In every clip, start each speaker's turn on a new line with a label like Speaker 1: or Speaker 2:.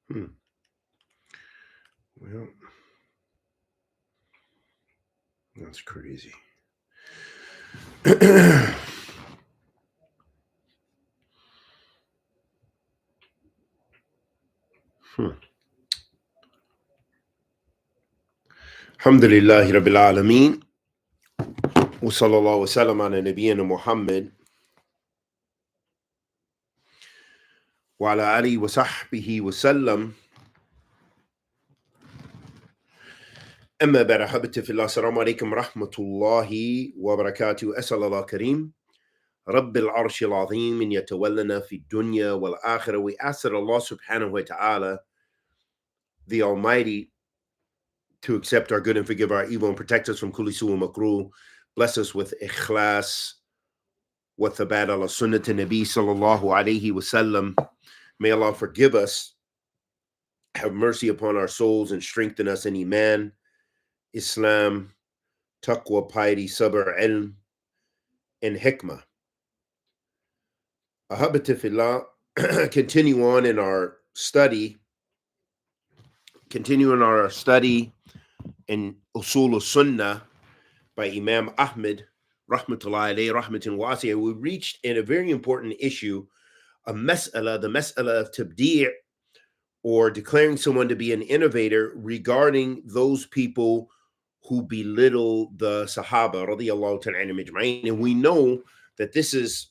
Speaker 1: Well, that's crazy. Alhamdulillahi Rabbil Alameen. Wa sallallahu wa sallam ala nabiyyina Muhammad wa ala alihi wa sahbihi wa sallam. أما بعد أحبتي في الله السلام عليكم ورحمة الله وبركاته. أسأل الله كريم رب العرش العظيم أن يتولنا في الدنيا والآخرة. We ask that Allah subhanahu wa ta'ala, the Almighty, to accept our good and forgive our evil and protect us from kulli su' wa makruh. Bless us with ikhlas, wa thabat ala sunnah nabi sallallahu alayhi wa sallam. May Allah forgive us, have mercy upon our souls, and strengthen us in Iman, Islam, taqwa, piety, sabr, ilm, and hikmah. Ahabati fillah, continue on in our study. Continuing our study in Usool Sunnah by Imam Ahmad, rahmatullahi alayhi, rahmatin wasi'ah. We reached in a very important issue, the mas'ala of Tabd'ee, or declaring someone to be an innovator regarding those people who belittle the Sahabah, radiyallahu ta'ala anhum ajma'in. And we know that this is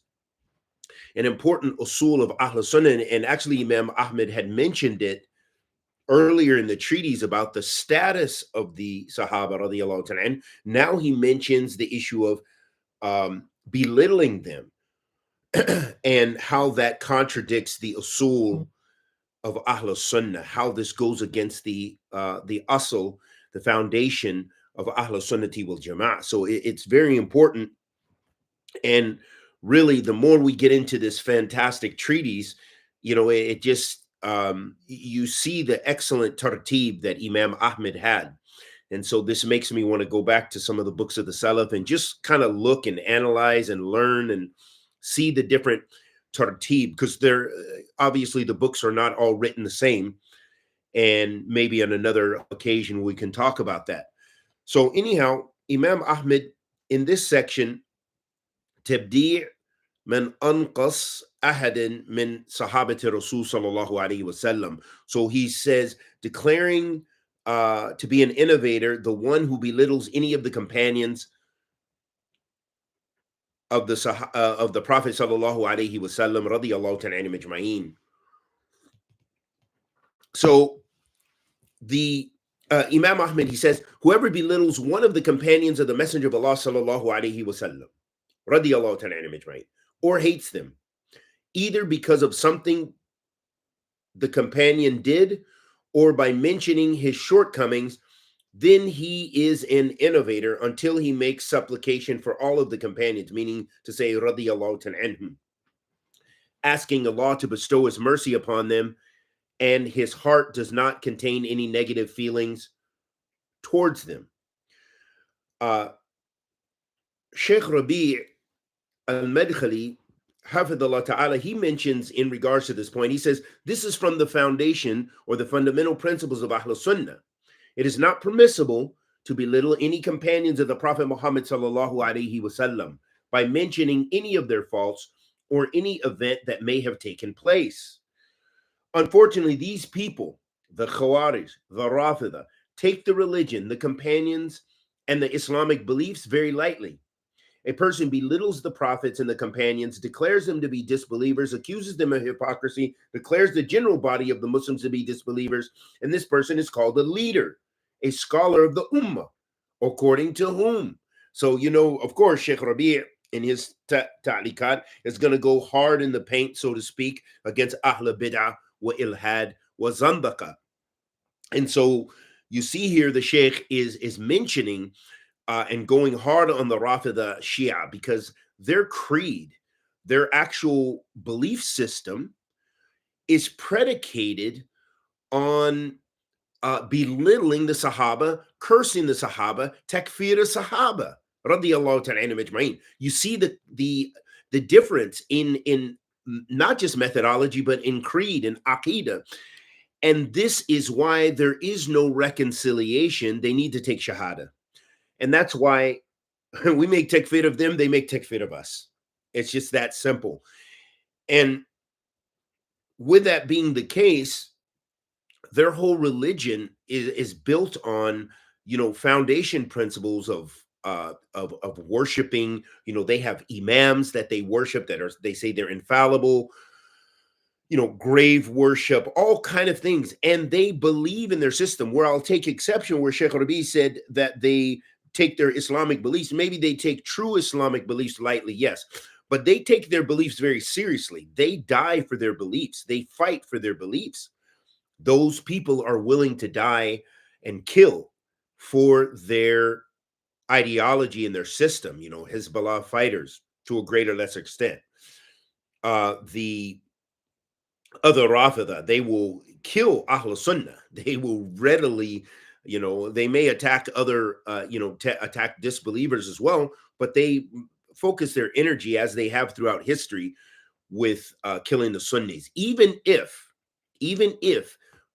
Speaker 1: an important usul of Ahl-Sunnah, and actually Imam Ahmad had mentioned it earlier in the treatise about the status of the Sahaba, radiyallahu ta'ala anhum. Now he mentions the issue of belittling them and how that contradicts the usul of Ahl-Sunnah, how this goes against the asl, the foundation of Ahl-Sunnati wal Jama'ah. So it's very important. And really, the more we get into this fantastic treatise, it just, you see the excellent tartib that Imam Ahmad had. And so this makes me want to go back to some of the books of the Salaf and just kind of look and analyze and learn and see the different tartib, because they're obviously the books are not all written the same. And maybe on another occasion we can talk about that. So anyhow, Imam Ahmad in this section, Tabd'ee man anqas ahadin min sahabati Rasul sallallahu alayhi wa sallam. So he says, declaring to be an innovator, the one who belittles any of the companions of the Prophet sallallahu alayhi wa sallam, radiyallahu ta'ala anhum ajma'in. So the Imam Ahmad, he says, whoever belittles one of the companions of the Messenger of Allah sallallahu alayhi wa sallam, radiyallahu ta'ala anhum ajma'in, or hates them, either because of something the companion did or by mentioning his shortcomings, then he is an innovator until he makes supplication for all of the companions, meaning to say, radiyallahu ta'ala anhum, asking Allah to bestow his mercy upon them, and his heart does not contain any negative feelings towards them. Sheikh Rabi' al-Madkhali, hafidhullah ta'ala, he mentions in regards to this point, he says, this is from the foundation or the fundamental principles of Ahl-Sunnah. It is not permissible to belittle any companions of the Prophet Muhammad sallallahu alaihi wasallam by mentioning any of their faults or any event that may have taken place. Unfortunately, these people, the Khawarij, the Rafida, take the religion, the companions, and the Islamic beliefs very lightly. A person belittles the prophets and the companions, declares them to be disbelievers, accuses them of hypocrisy, declares the general body of the Muslims to be disbelievers, and this person is called a leader, a scholar of the Ummah, according to whom? So, of course, Sheikh Rabi' in his ta'liqat is going to go hard in the paint, so to speak, against Ahl Bid'ah wa Ilhad wa Zandaqa. And so you see here the Sheikh is mentioning and going hard on the Rafida Shia, because their creed, their actual belief system is predicated on belittling the Sahaba, cursing the Sahaba, takfeer Sahaba, radiyallahu ta'ala anhum ajma'in. You see the difference in not just methodology, but in creed and aqidah. And this is why there is no reconciliation. They need to take shahada. And that's why we make takfir of them, they make takfir of us. It's just that simple. And with that being the case, their whole religion is built on, foundation principles of worshiping. They have imams that they worship, they say they're infallible, grave worship, all kind of things. And they believe in their system, where I'll take exception where Sheikh Rabi said that they take their Islamic beliefs. Maybe they take true Islamic beliefs lightly, yes, but they take their beliefs very seriously. They die for their beliefs. They fight for their beliefs. Those people are willing to die and kill for their ideology and their system, Hezbollah fighters to a greater or lesser extent. The other Rafida, they will kill Ahl-Sunnah. They will readily, they may attack other, attack disbelievers as well, but they focus their energy, as they have throughout history, with killing the Sunnis. Even if,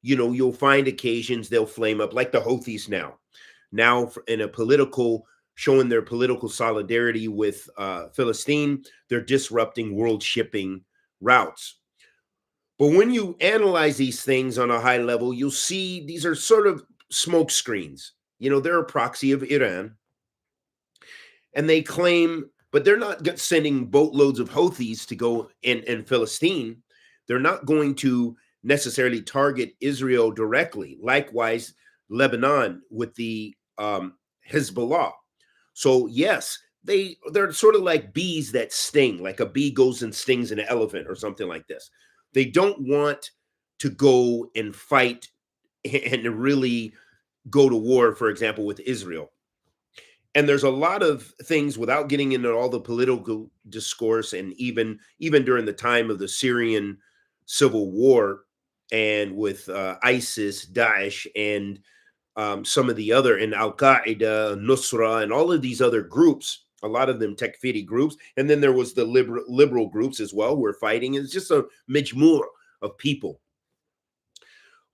Speaker 1: you'll find occasions they'll flame up, like the Houthis now in a political, showing their political solidarity with Philistine, they're disrupting world shipping routes. But when you analyze these things on a high level, you'll see these are sort of smoke screens. They're a proxy of Iran, and they claim, but they're not sending boatloads of Houthis to go in Philistine. They're not going to necessarily target Israel directly. Likewise, Lebanon with the Hezbollah. So yes, they're sort of like bees that sting, like a bee goes and stings an elephant or something like this. They don't want to go and fight and really go to war, for example, with Israel. And there's a lot of things, without getting into all the political discourse, and even during the time of the Syrian civil war, and with ISIS, Daesh, and some of the other, and Al-Qaeda, Nusra, and all of these other groups, a lot of them takfiri groups. And then there was the liberal groups as well who were fighting. It's just a majmur of people.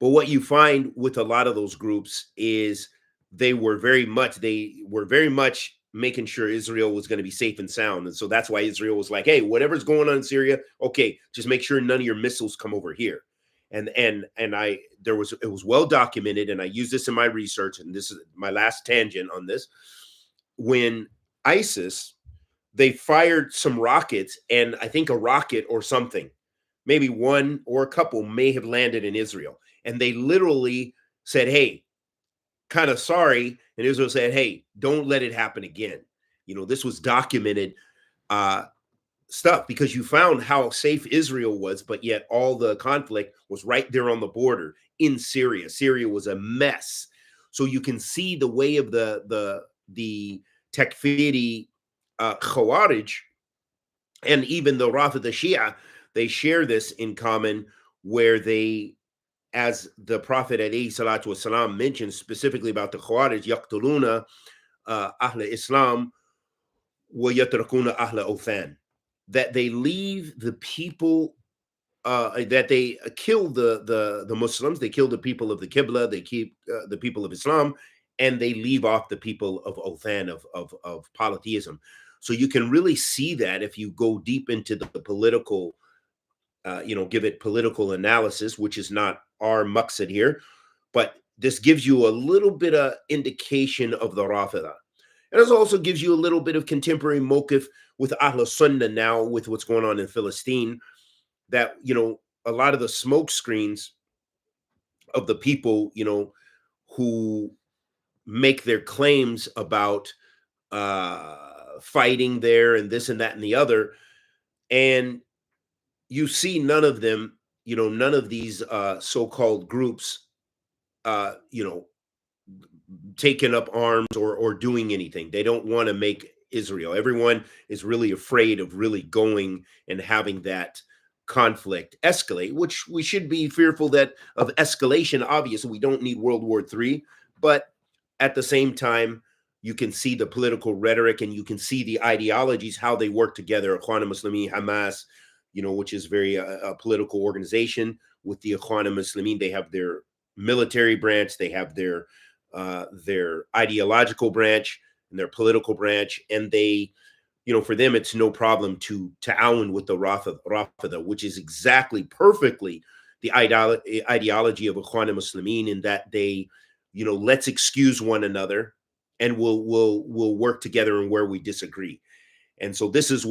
Speaker 1: But what you find with a lot of those groups is they were very much making sure Israel was going to be safe and sound. And so that's why Israel was like, hey, whatever's going on in Syria, okay, just make sure none of your missiles come over here. And it was well documented, and I use this in my research, and this is my last tangent on this. When ISIS, they fired some rockets, and I think a rocket or something, maybe one or a couple, may have landed in Israel. And they literally said, hey, kind of sorry. And Israel said, hey, don't let it happen again. This was documented stuff, because you found how safe Israel was, but yet all the conflict was right there on the border in Syria. Syria was a mess. So you can see the way of the takfiri Khawarij, and even the Rafida Shia, they share this in common, where they, as the Prophet alayhi salatu wasalam mentions specifically about the Khawarij, yaqtuluna ahl Islam wa yatrakuna ahl Othan, that they leave the people, that they kill the Muslims, they kill the people of the Qibla, they keep the people of Islam, and they leave off the people of Othan, of polytheism. So you can really see that if you go deep into the political, give it political analysis, which is not our maqsad here, but this gives you a little bit of indication of the Rafida. And it also gives you a little bit of contemporary mawqif with Ahl-Sunnah now, with what's going on in Philistine, that, a lot of the smoke screens of the people, who make their claims about fighting there and this and that and the other, and you see none of them, none of these so-called groups, taking up arms or doing anything. They don't want to make Israel. Everyone is really afraid of really going and having that conflict escalate, which we should be fearful of escalation. Obviously, we don't need World War III, but at the same time, you can see the political rhetoric, and you can see the ideologies, how they work together. Ikhwan Muslimin, Hamas, which is very a political organization. With the Ikhwan al-Muslimin, they have their military branch, they have their ideological branch and their political branch, and they, for them, it's no problem to ta'awun with the Rafida, which is exactly perfectly the ideology of Ikhwan al-Muslimin, in that they, let's excuse one another, and we'll work together in where we disagree. And so this was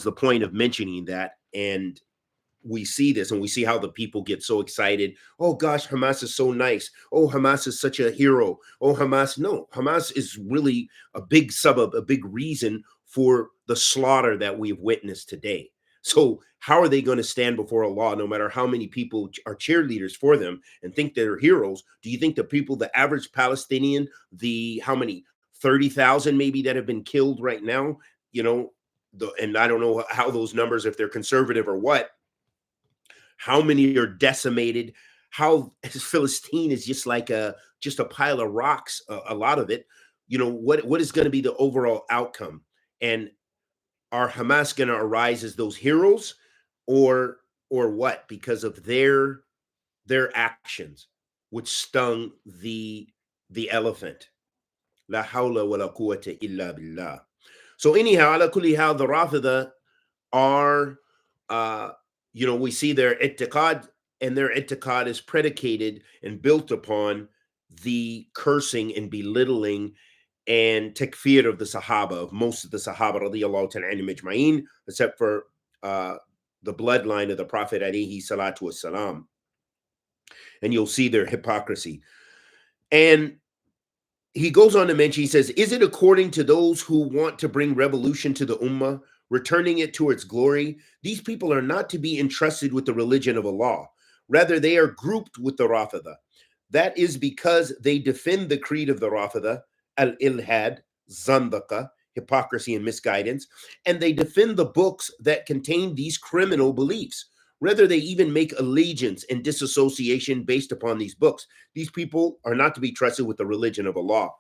Speaker 1: the point of mentioning that. And we see this, and we see how the people get so excited. Oh gosh, Hamas is so nice. Oh, Hamas is such a hero. Oh, Hamas. No, Hamas is really a big a big reason for the slaughter that we've witnessed today. So how are they going to stand before Allah, no matter how many people are cheerleaders for them and think they're heroes? Do you think the average Palestinian, how many, 30,000 maybe, that have been killed right now, and I don't know how those numbers, if they're conservative or what, how many are decimated, how Philistine is just like just a pile of rocks, a lot of it. What is going to be the overall outcome? And are Hamas going to arise as those heroes, or what? Because of their actions, which stung the elephant. La hawla wa la quwwata illa billah. So anyhow, ala kulli hal, the Rafida are, we see their i'tiqad, and their i'tiqad is predicated and built upon the cursing and belittling and takfir of the Sahabah, of most of the Sahabah, radiyallahu ta'ala anhum ajma'in, except for the bloodline of the Prophet alayhi salatu wassalam. And you'll see their hypocrisy. And he goes on to mention, he says, is it according to those who want to bring revolution to the ummah, returning it to its glory? These people are not to be entrusted with the religion of Allah. Rather, they are grouped with the Rafida. That is because they defend the creed of the Rafida, al-ilhad, zandaqa, hypocrisy and misguidance, and they defend the books that contain these criminal beliefs. Rather, they even make allegiance and disassociation based upon these books. These people are not to be trusted with the religion of Allah.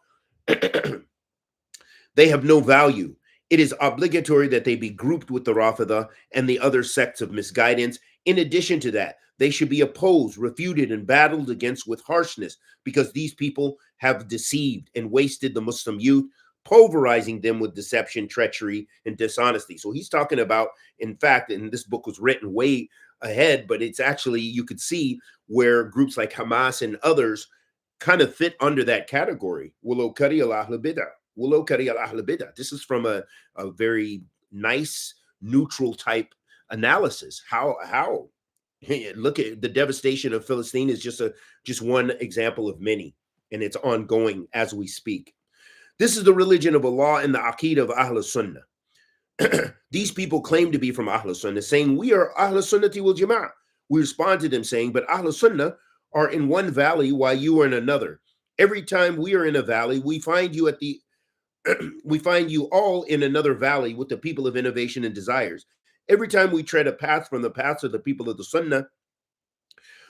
Speaker 1: They have no value. It is obligatory that they be grouped with the Rafida and the other sects of misguidance. In addition to that, they should be opposed, refuted, and battled against with harshness, because these people have deceived and wasted the Muslim youth, pulverizing them with deception, treachery, and dishonesty. So he's talking about, in fact, and this book was written way ahead, but it's actually, you could see where groups like Hamas and others kind of fit under that category. This is from a very nice, neutral type analysis. How look at the devastation of Philistine is just one example of many, and it's ongoing as we speak. This is the religion of Allah and the Aqeedah of As-Sunnah. These people claim to be from As-Sunnah, saying, we are As-Sunnati wal Jama'ah. We respond to them saying, but As-Sunnah are in one valley while you are in another. Every time we are in a valley, we find you we find you all in another valley with the people of innovation and desires. Every time we tread a path from the paths of the people of the Sunnah,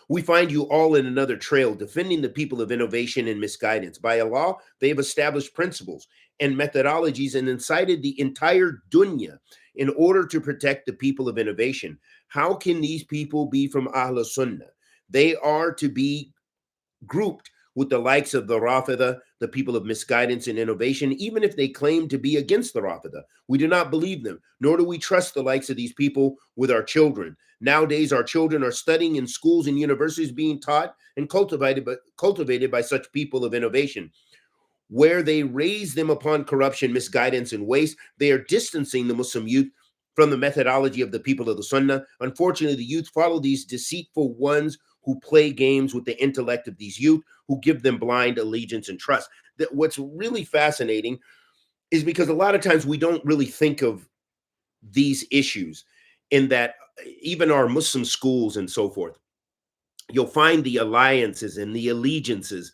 Speaker 1: we find you all in another trail, defending the people of innovation and misguidance. By Allah, they have established principles and methodologies and incited the entire dunya in order to protect the people of innovation. How can these people be from Ahl Sunnah? They are to be grouped with the likes of the Rafida, the people of misguidance and innovation, even if they claim to be against the Rafida. We do not believe them, nor do we trust the likes of these people with our children. Nowadays, our children are studying in schools and universities, being taught and cultivated by such people of innovation. Where they raise them upon corruption, misguidance, and waste, they are distancing the Muslim youth from the methodology of the people of the Sunnah. Unfortunately, the youth follow these deceitful ones who play games with the intellect of these youth, who give them blind allegiance and trust. That what's really fascinating is because a lot of times we don't really think of these issues, in that even our Muslim schools and so forth, you'll find the alliances and the allegiances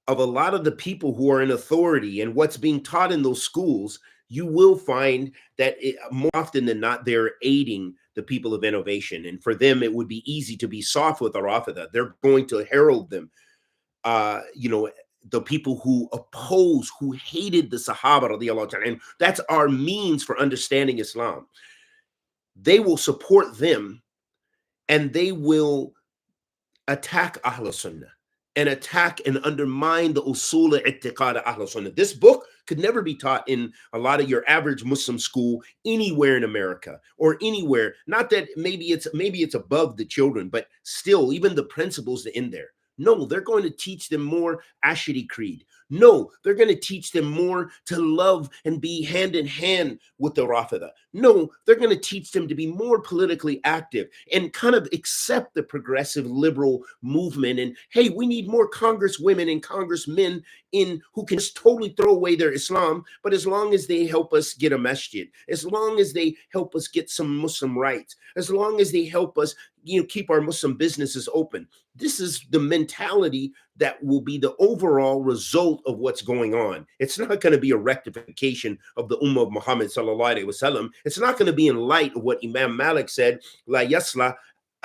Speaker 1: of a lot of the people who are in authority, and what's being taught in those schools. You will find that more often than not, they're aiding the people of innovation. And for them, it would be easy to be soft with the Rafida. They're going to herald them. The people who oppose, who hated the Sahaba, radiallahu ta'ala, that's our means for understanding Islam. they will support them, and they will attack Ahl Sunnah and attack and undermine the Usool i'tiqad of Ahl Sunnah. This book could never be taught in a lot of your average Muslim school anywhere in America or anywhere. Not that maybe it's above the children, but still, even the principles in there. No, they're going to teach them more Ashari Creed. No, they're going to teach them more to love and be hand in hand with the Rafida. No, they're going to teach them to be more politically active and kind of accept the progressive liberal movement. And hey, we need more congresswomen and congressmen in who can just totally throw away their Islam, but as long as they help us get a masjid, as long as they help us get some Muslim rights, as long as they help us, keep our Muslim businesses open. This is the mentality that will be the overall result of what's going on. It's not going to be a rectification of the Ummah of Muhammad sallallahu alaihi wasallam. It's not going to be in light of what Imam Malik said, La yasla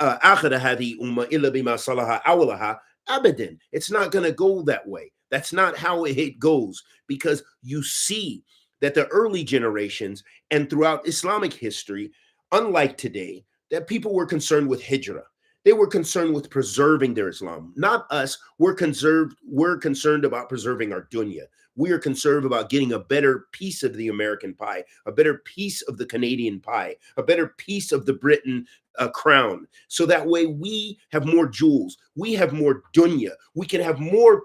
Speaker 1: akhira hadhi ummah illa bima salaha awlaha abadan. It's not going to go that way. That's not how it goes, because you see that the early generations and throughout Islamic history, unlike today, that people were concerned with hijrah. They were concerned with preserving their Islam. Not us. We're concerned about preserving our dunya. We are concerned about getting a better piece of the American pie, a better piece of the Canadian pie, a better piece of the Britain crown. So that way we have more jewels. We have more dunya. We can have more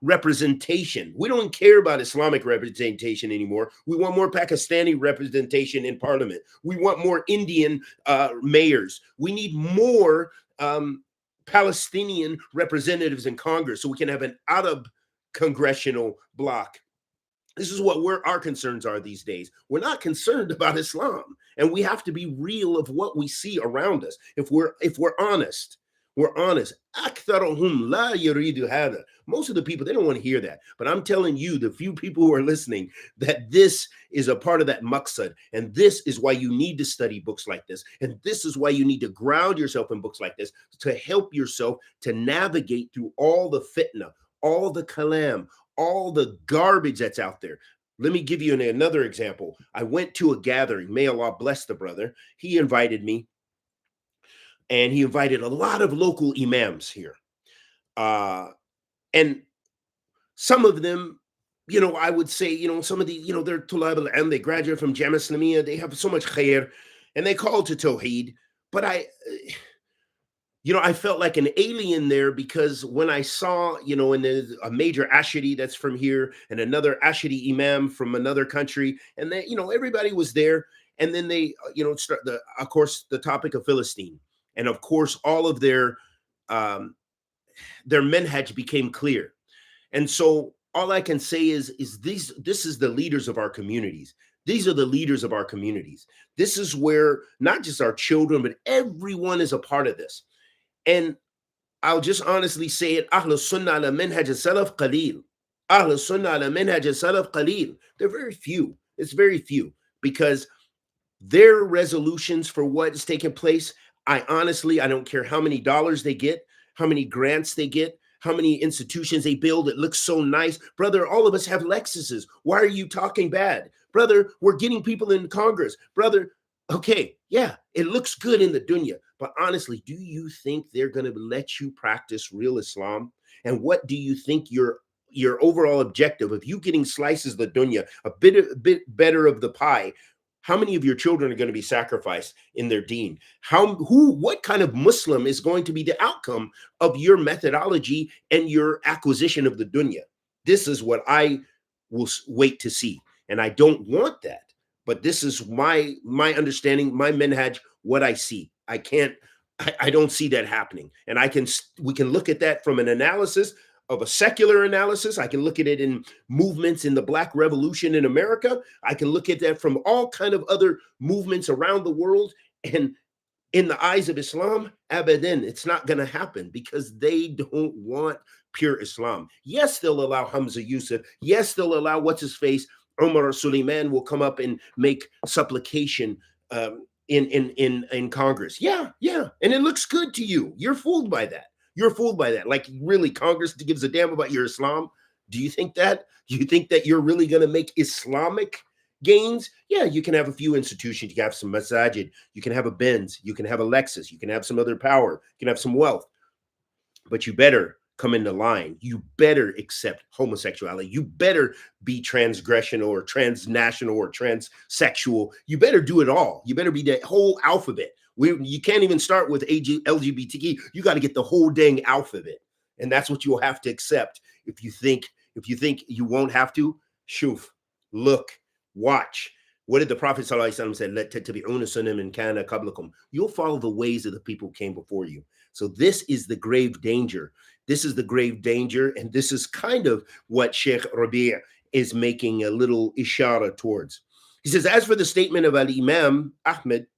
Speaker 1: representation. We don't care about Islamic representation anymore. We want more Pakistani representation in parliament. We want more Indian mayors. We need more Palestinian representatives in Congress so we can have an Arab congressional bloc. This is what our concerns are these days. We're not concerned about Islam, and we have to be real of what we see around us. If we're honest. We're honest. Most of the people, they don't want to hear that. But I'm telling you, the few people who are listening, that this is a part of that maqsad. And this is why you need to study books like this. And this is why you need to ground yourself in books like this to help yourself to navigate through all the fitna, all the kalam, all the garbage that's out there. Let me give you another example. I went to a gathering. May Allah bless the brother. He invited me. And he invited a lot of local imams here. And some of them, I would say, some of the, they're tulab al-ilm, they graduate from Jama Islamiyah, they have so much khair, and they call to Tawheed. But I felt like an alien there, because when I saw, and there's a major Ashari that's from here and another Ashari imam from another country, and they, everybody was there. And then they, start of course, the topic of Philistine. And of course, all of their manhaj became clear. And so all I can say is this is the leaders of our communities. These are the leaders of our communities. This is where not just our children, but everyone is a part of this. And I'll just honestly say it, Ahl Sunnah ala minhaj salaf qalil. Ahl Sunnah ala minhaj salaf qalil. They're very few. It's very few, because their resolutions for what is taking place, I don't care how many dollars they get, how many grants they get, how many institutions they build. It looks so nice. Brother, all of us have Lexuses. Why are you talking bad? Brother, we're getting people in Congress. Brother, okay, yeah, it looks good in the dunya. But honestly, do you think they're going to let you practice real Islam? And what do you think your overall objective of you getting slices of the dunya, a bit better of the pie? How many of your children are going to be sacrificed in their deen? What kind of Muslim is going to be the outcome of your methodology and your acquisition of the dunya? This is what I will wait to see. And I don't want that. But this is my understanding, my minhaj, what I see. I don't see that happening. And we can look at that from an analysis of a secular analysis. I can look at it in movements in the Black Revolution in America. I can look at that from all kind of other movements around the world. And in the eyes of Islam, abadan, it's not going to happen, because they don't want pure Islam. Yes, they'll allow Hamza Yusuf. Yes, they'll allow what's-his-face, Umar Suleiman will come up and make supplication in Congress. Yeah. And it looks good to you. You're fooled by that. Like, really, Congress gives a damn about your Islam? Do you think that? Do you think that you're really going to make Islamic gains, yeah, you can have a few institutions, you can have some masajid, you can have a Benz, you can have a Lexus, you can have some other power, you can have some wealth, but you better come into line. You better accept homosexuality. You better be transgression or transnational or transsexual. You better do it all. You better be the whole alphabet. You can't even start with LGBTQ. You got to get the whole dang alphabet, and that's what you'll have to accept. If you think you won't have to, shuf, look, watch. What did the Prophet ﷺ say? Let tattabi'una sunnah min kana qablakum. You'll follow the ways of the people who came before you. So this is the grave danger. This is the grave danger, and this is kind of what Sheikh Rabi' is making a little ishara towards. He says, as for the statement of Al-Imam Ahmad,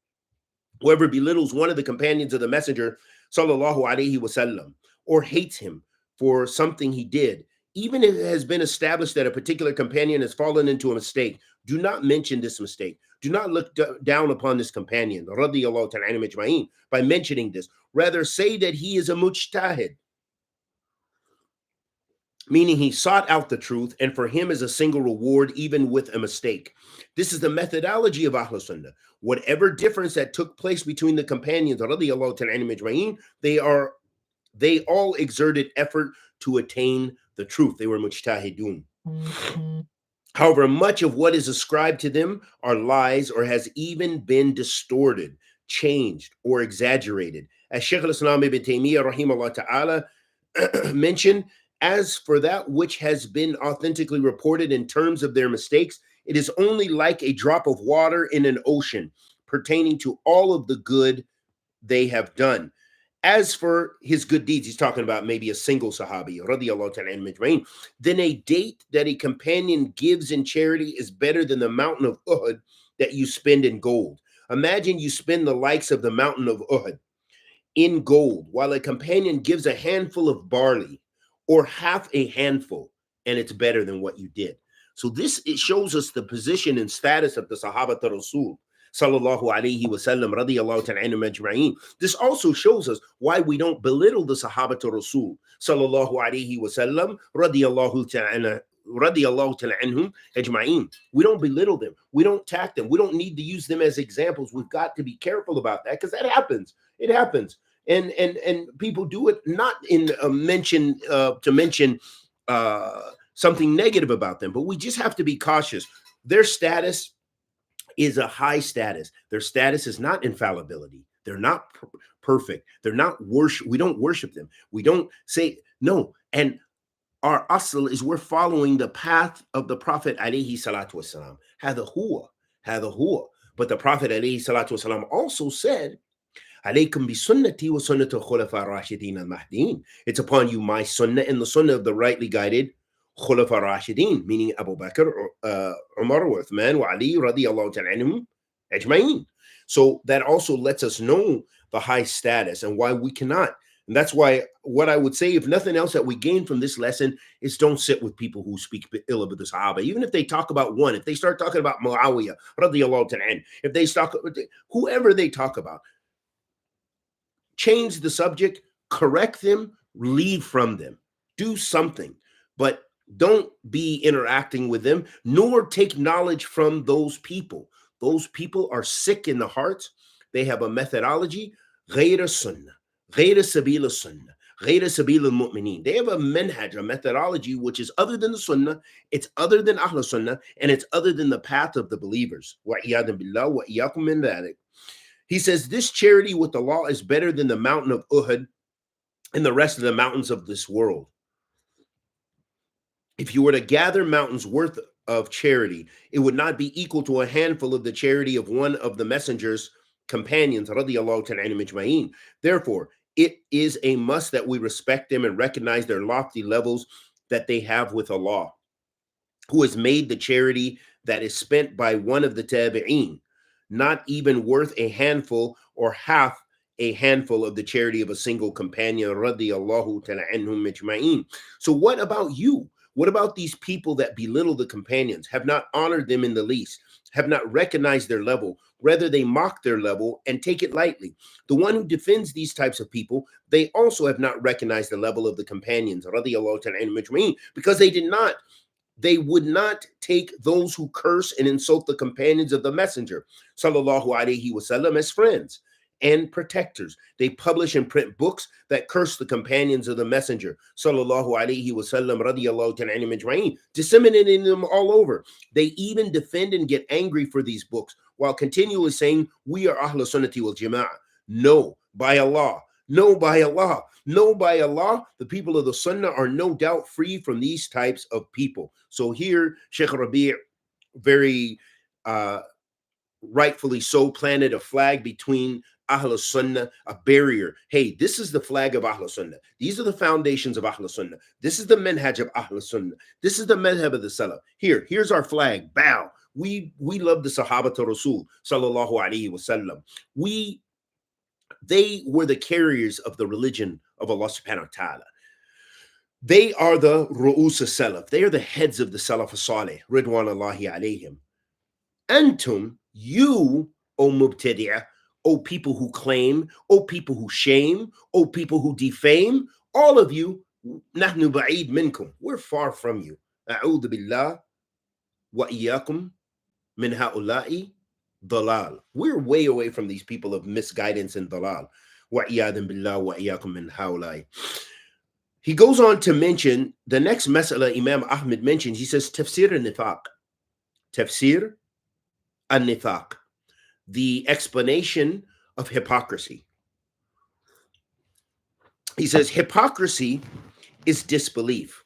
Speaker 1: whoever belittles one of the companions of the Messenger, sallallahu alaihi wasallam, or hates him for something he did, even if it has been established that a particular companion has fallen into a mistake, do not mention this mistake. Do not look down upon this companion, radiyallahu ta'ala anhum ajma'in, by mentioning this. Rather, say that he is a mujtahid, meaning he sought out the truth, and for him is a single reward, even with a mistake. This is the methodology of Ahl-Sunnah. Whatever difference that took place between the companions, radiyallahu ta'ala anhum ajma'in, they all exerted effort to attain the truth. They were mujtahidun. However, much of what is ascribed to them are lies or has even been distorted, changed, or exaggerated. As Shaykh al-Islam ibn Taymiyyah rahimahullah ta'ala mentioned, as for that which has been authentically reported in terms of their mistakes, it is only like a drop of water in an ocean, pertaining to all of the good they have done. As for his good deeds, he's talking about maybe a single Sahabi, radiyallahu ta'ala anhum ajma'in, then a date that a companion gives in charity is better than the mountain of Uhud that you spend in gold. Imagine you spend the likes of the mountain of Uhud in gold, while a companion gives a handful of barley or half a handful, and it's better than what you did. So it shows us the position and status of the Sahabah Rasul, sallallahu alaihi wasallam, radiyallahu ta'ala anhum ajma'in. This also shows us why we don't belittle the Sahabah Rasul, sallallahu alaihi wasallam, radiyallahu ta'ala anhum ajma'in. We don't belittle them. We don't attack them. We don't need to use them as examples. We've got to be careful about that, because that happens. It happens. And people do it not in to mention something negative about them, but we just have to be cautious. Their status is a high status. Their status is not infallibility. They're not perfect. They're not worship. We don't worship them. We don't say no. And our asl is we're following the path of the Prophet alayhi salatu wasalam. Hada huwa. But the Prophet alayhi salatu wasalam also said, alaykum bi sunnati wa sunnati khulafa rashidin al-mahdin. It's upon you my sunnah and the sunnah of the rightly guided Khulafa Rashidin, meaning Abu Bakr, Umar, Uthman, wa Ali, radiyallahu ta'ala anhum ajma'in. So that also lets us know the high status and why we cannot. And that's why what I would say, if nothing else that we gain from this lesson, is don't sit with people who speak ill of the Sahaba. Even if they talk about one, if they start talking about Muawiyah, radiyallahu ta'ala anhu, if they talk, whoever they talk about, change the subject, correct them, leave from them, do something. But don't be interacting with them, nor take knowledge from those people. Those people are sick in the heart. They have a methodology, غير sunnah, غير سبيل sunnah, غير سبيل المؤمنين. They have a manhaj, a methodology, which is other than the sunnah, it's other than Ahl Sunnah, and it's other than the path of the believers. وَإِيَّاذًا بِاللَّهِ وَإِيَّاكُمْ مِنْ ذَلِكَ. He says, this charity with the law is better than the mountain of Uhud and the rest of the mountains of this world. If you were to gather mountains worth of charity, it would not be equal to a handful of the charity of one of the messenger's companions, radiyallahu ta'ala anhum ajma'in. Therefore, it is a must that we respect them and recognize their lofty levels that they have with Allah, who has made the charity that is spent by one of the tabi'een not even worth a handful or half a handful of the charity of a single companion, radiyallahu ta'ala anhum ajma'in. So what about you? What about these people that belittle the companions, have not honored them in the least, have not recognized their level, rather they mock their level and take it lightly? The one who defends these types of people, they also have not recognized the level of the companions, radiyallahu ta'ala anhum ajma'in, because they did not They would not take those who curse and insult the companions of the Messenger, sallallahu alaihi wasallam, as friends and protectors. They publish and print books that curse the companions of the Messenger, sallallahu alaihi wasallam, radiyallahu ta'ala anhum ajma'in, disseminating them all over. They even defend and get angry for these books while continually saying, "We are Ahlul Sunnati wal Jama'ah." No, by Allah. No, by Allah. No, by Allah, the people of the Sunnah are no doubt free from these types of people. So here, Sheikh Rabi' very rightfully so planted a flag between Ahl Sunnah, a barrier. Hey, this is the flag of Ahl Sunnah. These are the foundations of Ahl Sunnah. This is the manhaj of Ahl Sunnah. This is the madhab of the Salaf. Here's our flag. Bow. We love the Sahabah to Rasul sallallahu alaihi wasallam. They were the carriers of the religion of Allah subhanahu wa ta'ala. They are the ru'us salaf. They are the heads of the Salaf Salih, ridwanullahi alayhim. Antum, you, O mubtadi'ah, O people who claim, O people who shame, O people who defame, all of you, nahnu ba'id minkum. We're far from you. A'udhu billah wa iyyakum min ha'ula'i dalal. We're way away from these people of misguidance and dalal. Wa iyadun billah wa iyyakum min ha'ula'i. He goes on to mention the next mas'ala Imam Ahmad mentions. He says, Tafsir al-Nifaq. Tafsir al-Nifaq. The explanation of hypocrisy. He says, hypocrisy is disbelief.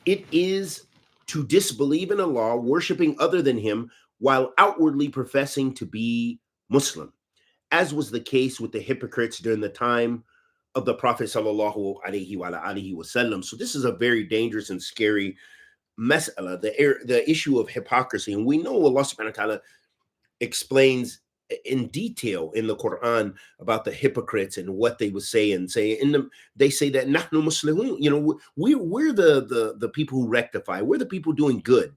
Speaker 1: It is to disbelieve in Allah, worshiping other than Him, while outwardly professing to be Muslim, as was the case with the hypocrites during the time of the Prophet sallallahu alaihi wasallam. So this is a very dangerous and scary mas'ala, the issue of hypocrisy. And we know Allah subhanahu wa ta'ala explains in detail in the Quran about the hypocrites and what they would say and say. They say that nahnu muslimun, you know, we're the people who rectify. We're the people doing good.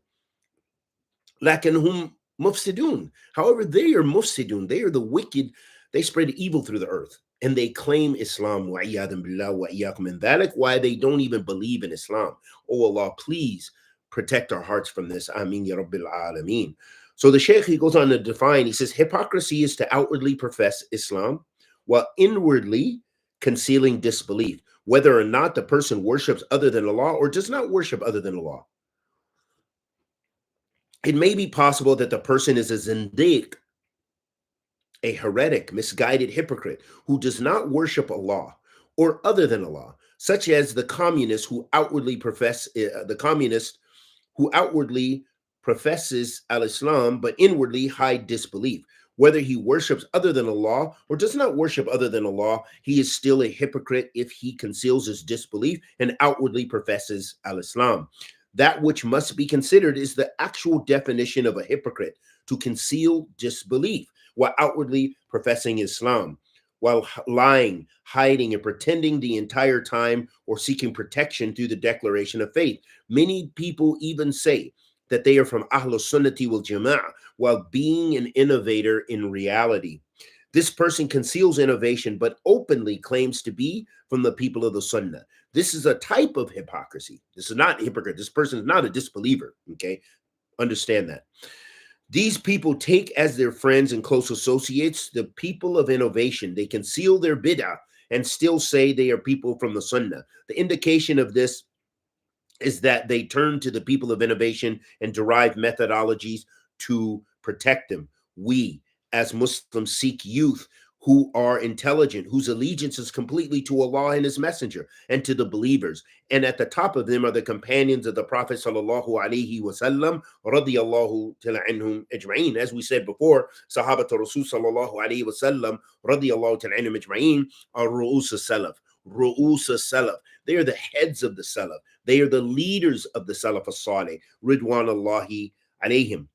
Speaker 1: Lakin hum mufsidun. However, they are mufsidun. They are the wicked. They spread evil through the earth. And they claim Islam, wa iyadun billah wa iyyakum min dhalik, why they don't even believe in Islam. Oh Allah, please protect our hearts from this. Ameen ya Rabbil Alameen. So the Shaykh, he goes on to define, he says, hypocrisy is to outwardly profess Islam while inwardly concealing disbelief, whether or not the person worships other than Allah or does not worship other than Allah. It may be possible that the person is a zindiq, a heretic, misguided hypocrite who does not worship Allah or other than Allah, such as the communist who outwardly professes al-Islam but inwardly hide disbelief. Whether he worships other than Allah or does not worship other than Allah, he is still a hypocrite if he conceals his disbelief and outwardly professes al-Islam. That which must be considered is the actual definition of a hypocrite: to conceal disbelief while outwardly professing Islam, while lying, hiding, and pretending the entire time, or seeking protection through the declaration of faith. Many people even say that they are from Ahlul Sunnati wal Jama'ah while being an innovator in reality. This person conceals innovation but openly claims to be from the people of the Sunnah. This is a type of hypocrisy. This is not hypocrite. This person is not a disbeliever. Okay, understand that. These people take as their friends and close associates the people of innovation. They conceal their bid'ah and still say they are people from the Sunnah. The indication of this is that they turn to the people of innovation and derive methodologies to protect them. We, as Muslims, seek youth who are intelligent, whose allegiance is completely to Allah and His Messenger and to the believers. And at the top of them are the companions of the Prophet sallallahu alaihi wasallam, radiyallahu ta'ala anhum ajma'in. As we said before, Sahabah to Rasul sallallahu alaihi wasallam, radiyallahu ta'ala anhum ajma'in, are ru'us salaf. Ru'us salaf. They are the heads of the Salaf. They are the leaders of the Salaf Salih, ridwanullahi alayhim.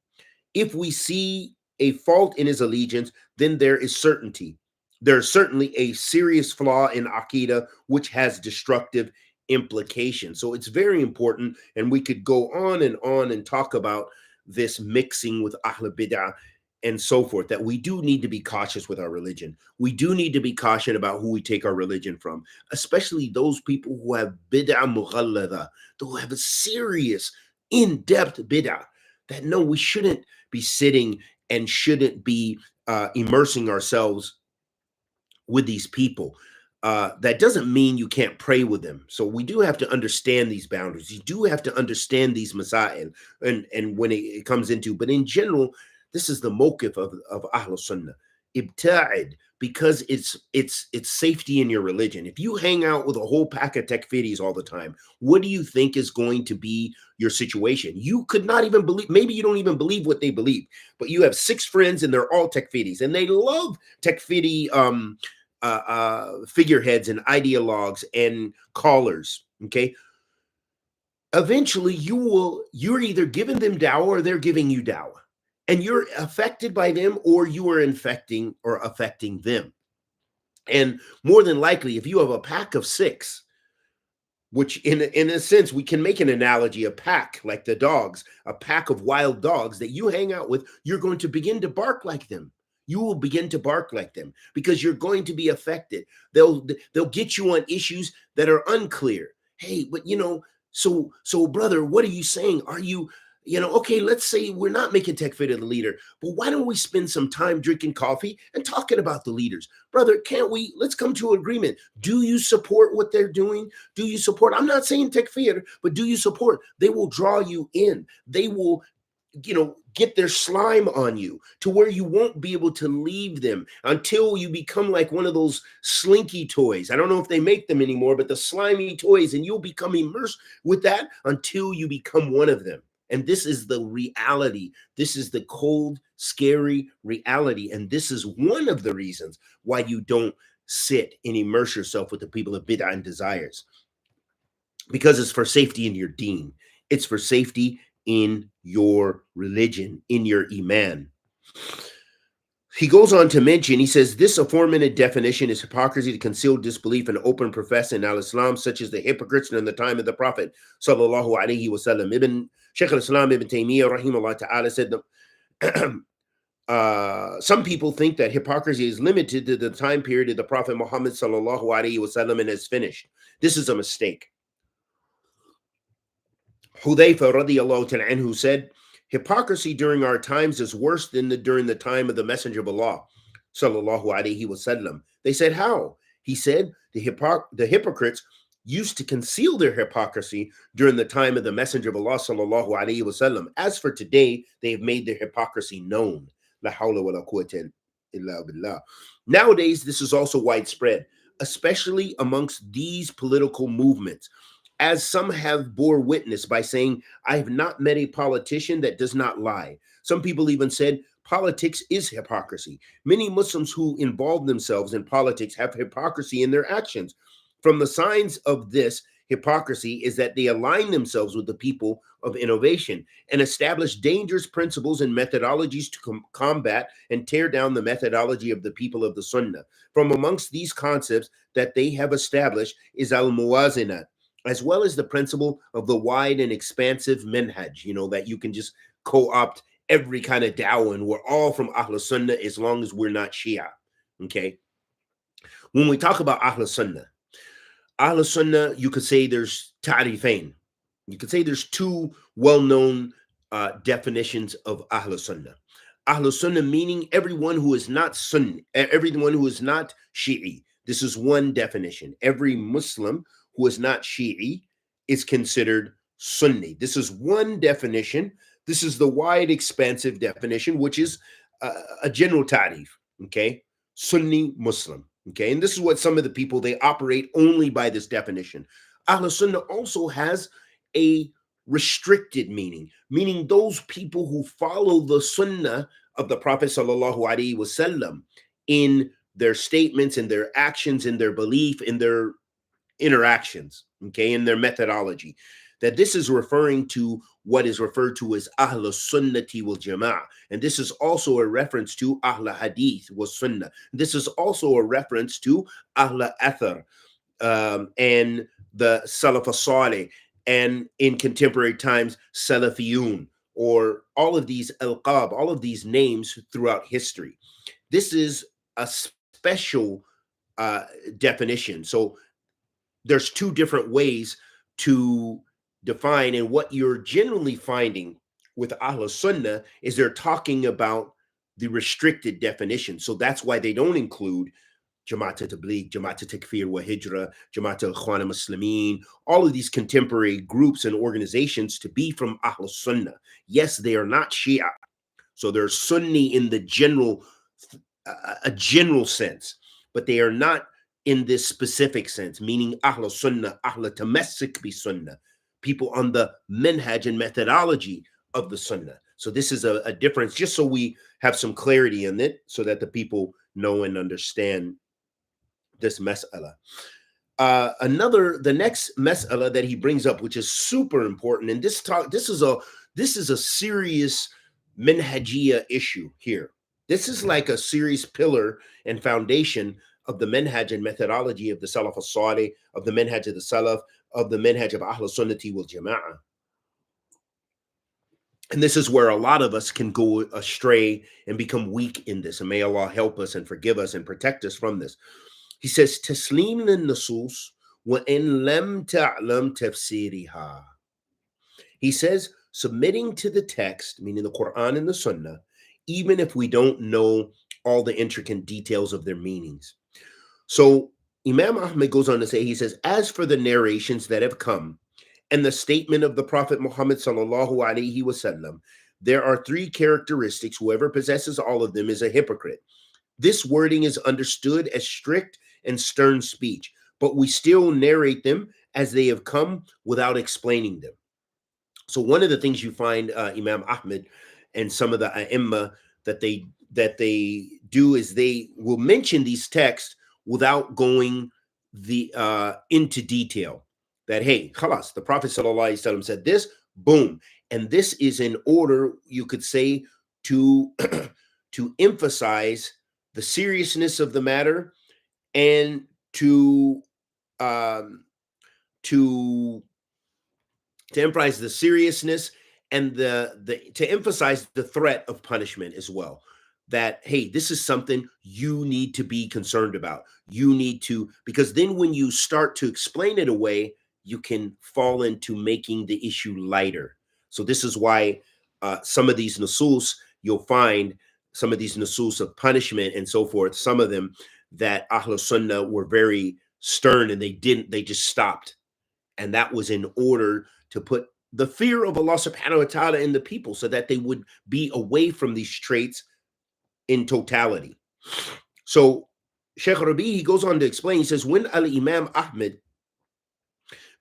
Speaker 1: If we see a fault in his allegiance, then there is certainty. There is certainly a serious flaw in Aqidah which has destructive implications. So it's very important, and we could go on and talk about this mixing with Ahl Bid'ah and so forth, that we do need to be cautious with our religion. We do need to be cautious about who we take our religion from, especially those people who have bid'ah mughalladha, who have a serious in-depth bid'ah, that no, we shouldn't be sitting and shouldn't be immersing ourselves with these people. That doesn't mean you can't pray with them. So we do have to understand these boundaries. You do have to understand these masail and when it comes into, but in general, this is the mokif of Ahl Sunnah. Ibta'id, because it's safety in your religion. If you hang out with a whole pack of takfiris all the time, what do you think is going to be your situation? You could not even believe, maybe you don't even believe what they believe, but you have 6 friends and they're all takfiris and they love takfiri figureheads and ideologues and callers. Okay, eventually you're either giving them dawah or they're giving you dawah, and you're affected by them, or you are infecting or affecting them. And more than likely, if you have a pack of 6, which in a sense we can make an analogy, a pack like the dogs, a pack of wild dogs that you hang out with, you're going to begin to bark like them. You will begin to bark like them because you're going to be affected. They'll get you on issues that are unclear. Hey, but so brother, what are you saying? Are you okay, let's say we're not making takfir of the leader, but why don't we spend some time drinking coffee and talking about the leaders? Brother, can't we? Let's come to an agreement. Do you support what they're doing? Do you support? I'm not saying takfir, but do you support? They will draw you in. They will get their slime on you to where you won't be able to leave them until you become like one of those slinky toys. I don't know if they make them anymore, but the slimy toys, and you'll become immersed with that until you become one of them. And this is the reality. This is the cold, scary reality. And this is one of the reasons why you don't sit and immerse yourself with the people of bid'ah and desires, because it's for safety in your deen. It's for safety in your religion, in your iman. He goes on to mention, he says, this aforementioned definition is hypocrisy, to conceal disbelief and open professing al-Islam, such as the hypocrites in the time of the Prophet sallallahu alaihi wasallam. Shaykh al-Islam Ibn Taymiyyah rahimahullah ta'ala said some people think that hypocrisy is limited to the time period of the Prophet Muhammad sallallahu alaihi wasallam and is finished. This is a mistake. Hudayfa radiyallahu ta'ala anhu said, hypocrisy during our times is worse than during the time of the Messenger of Allah sallallahu alaihi wasallam. They said, how? He said, the hypocrites used to conceal their hypocrisy during the time of the Messenger of Allah sallallahu alaihi wasallam. As for today, they have made their hypocrisy known. La hawla wa la quwwata illa billah. Nowadays, this is also widespread, especially amongst these political movements, as some have bore witness by saying, I have not met a politician that does not lie. Some people even said, politics is hypocrisy. Many Muslims who involve themselves in politics have hypocrisy in their actions. From the signs of this hypocrisy is that they align themselves with the people of innovation and establish dangerous principles and methodologies to combat and tear down the methodology of the people of the Sunnah. From amongst these concepts that they have established is al-muwazinat, as well as the principle of the wide and expansive minhaj, that you can just co-opt every kind of dawah, and we're all from Ahl Sunnah as long as we're not Shia. Okay. When we talk about Ahl Sunnah, you could say there's ta'rifain. You could say there's 2 well-known definitions of Ahl Sunnah. Ahl Sunnah meaning everyone who is not Sunni, everyone who is not Shi'i. This is one definition. Every Muslim who is not Shi'i is considered Sunni. This is one definition. This is the wide, expansive definition, which is a general ta'rif, okay? Sunni Muslim, okay? And this is what some of the people, they operate only by this definition. Ahl Sunnah also has a restricted meaning, meaning those people who follow the Sunnah of the Prophet sallallahu alaihi wasallam in their statements, in their actions, in their belief, in their interactions, okay, in their methodology. That this is referring to what is referred to as Ahl Sunnati wal Jama'ah. And this is also a reference to Ahl Hadith was Sunnah. This is also a reference to Ahl Athar and the Salaf Salih, and in contemporary times, Salafiyun, or all of these alqab, all of these names throughout history. This is a special definition. So there's 2 different ways to define, and what you're generally finding with Ahl-Sunnah is they're talking about the restricted definition. So that's why they don't include Tabd'ee, Takfeeree wa Hijra, Ikhwan Muslimin, all of these contemporary groups and organizations to be from Ahl-Sunnah. Yes, they are not Shia. So they're Sunni in the general, a general sense, but they are not in this specific sense, meaning Ahl-Sunnah, Ahl-Tamassuk bi Sunnah, people on the minhaj and methodology of the Sunnah. So this is a difference, just so we have some clarity in it, so that the people know and understand this mas'ala. The next mas'ala that he brings up, which is super important, and this is a serious minhajiyya issue here. This is like a serious pillar and foundation of the minhaj and methodology of the Salaf al-Salih, of the minhaj of the Salaf, of the minhaj of Ahl Sunnati wal Jama'ah. And this is where a lot of us can go astray and become weak in this. And may Allah help us and forgive us and protect us from this. He says, Taslim lin-nusus wa in lam ta'lam tafsiriha. He says, submitting to the text, meaning the Quran and the Sunnah, even if we don't know all the intricate details of their meanings. So Imam Ahmad goes on to say, he says, as for the narrations that have come and the statement of the Prophet Muhammad sallallahu alaihi wasallam, there are three characteristics. Whoever possesses all of them is a hypocrite. This wording is understood as strict and stern speech, but we still narrate them as they have come without explaining them. So one of the things you find Imam Ahmad and some of the A'imma that they do is they will mention these texts without going into detail. That, hey, khalas, the Prophet sallallahu alaihi wasallam said this, boom. And this is in order, you could say, to to emphasize the seriousness of the matter, and to emphasize the seriousness and to emphasize the threat of punishment as well. That, hey, this is something you need to be concerned about. You need to, because then when you start to explain it away, you can fall into making the issue lighter. So this is why some of these nusus, you'll find some of these nusus of punishment and so forth, some of them that Ahl Sunnah were very stern and they just stopped. And that was in order to put the fear of Allah subhanahu wa ta'ala in the people, so that they would be away from these traits in totality. So Sheikh Rabi, he goes on to explain, he says, when Al-Imam Ahmad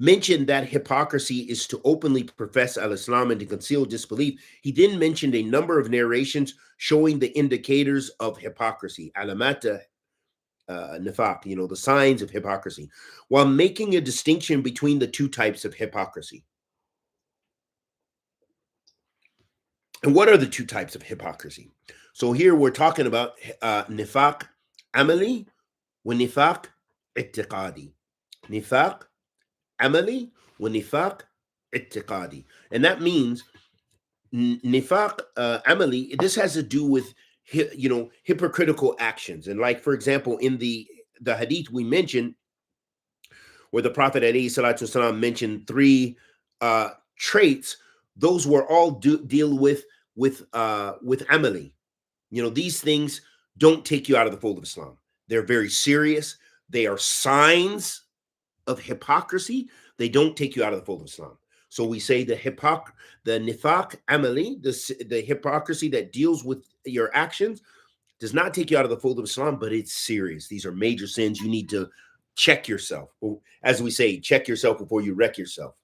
Speaker 1: mentioned that hypocrisy is to openly profess al-Islam and to conceal disbelief, he then mentioned a number of narrations showing the indicators of hypocrisy, alamata nifaq, the signs of hypocrisy, while making a distinction between the two types of hypocrisy. And what are the two types of hypocrisy? So here we're talking about nifaq amali wa nifaq i'tiqadi. Nifaq amali wa nifaq i'tiqadi. And that means nifaq amali, this has to do with hypocritical actions. And like, for example, in the hadith we mentioned, where the Prophet alayhi salatu wasalam mentioned three traits, those were all deal with amali. These things don't take you out of the fold of Islam. They're very serious. They are signs of hypocrisy. They don't take you out of the fold of Islam. So we say the nifaq amali, the hypocrisy that deals with your actions, does not take you out of the fold of Islam, but it's serious. These are major sins. You need to check yourself. As we say, check yourself before you wreck yourself.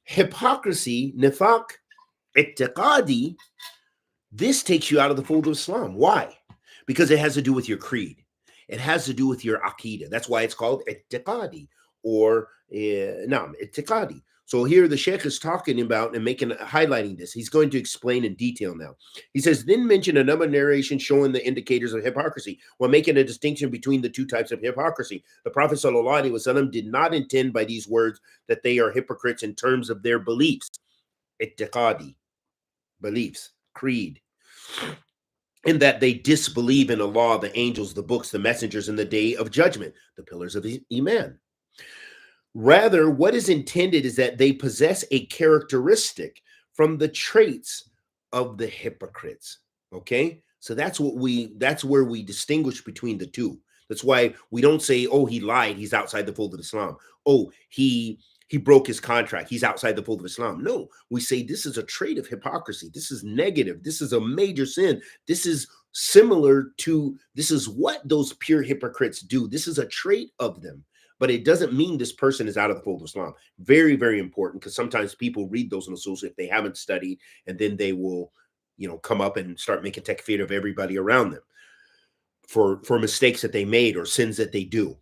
Speaker 1: Hypocrisy, nifaq i'tiqadi, this takes you out of the fold of Islam. Why? Because it has to do with your creed. It has to do with your aqidah. That's why it's called i'tiqadi, or i'tiqadi. So here the Sheikh is talking about and highlighting this. He's going to explain in detail now. He says, then mention a number of narrations showing the indicators of hypocrisy, while making a distinction between the two types of hypocrisy. The Prophet ﷺ did not intend by these words that they are hypocrites in terms of their beliefs. I'tiqadi, beliefs, creed. In that they disbelieve in Allah, the angels, the books, the messengers, and the day of judgment, the pillars of Iman. Rather, what is intended is that they possess a characteristic from the traits of the hypocrites. Okay? So that's where we distinguish between the two. That's why we don't say, oh, he lied, he's outside the fold of Islam. Oh, he broke his contract, he's outside the fold of Islam. No, we say this is a trait of hypocrisy. This is negative. This is a major sin. This is similar to, this is what those pure hypocrites do. This is a trait of them, but it doesn't mean this person is out of the fold of Islam. Very, very important, because sometimes people read those nusus if they haven't studied, and then they will, come up and start making takfir of everybody around them for mistakes that they made or sins that they do.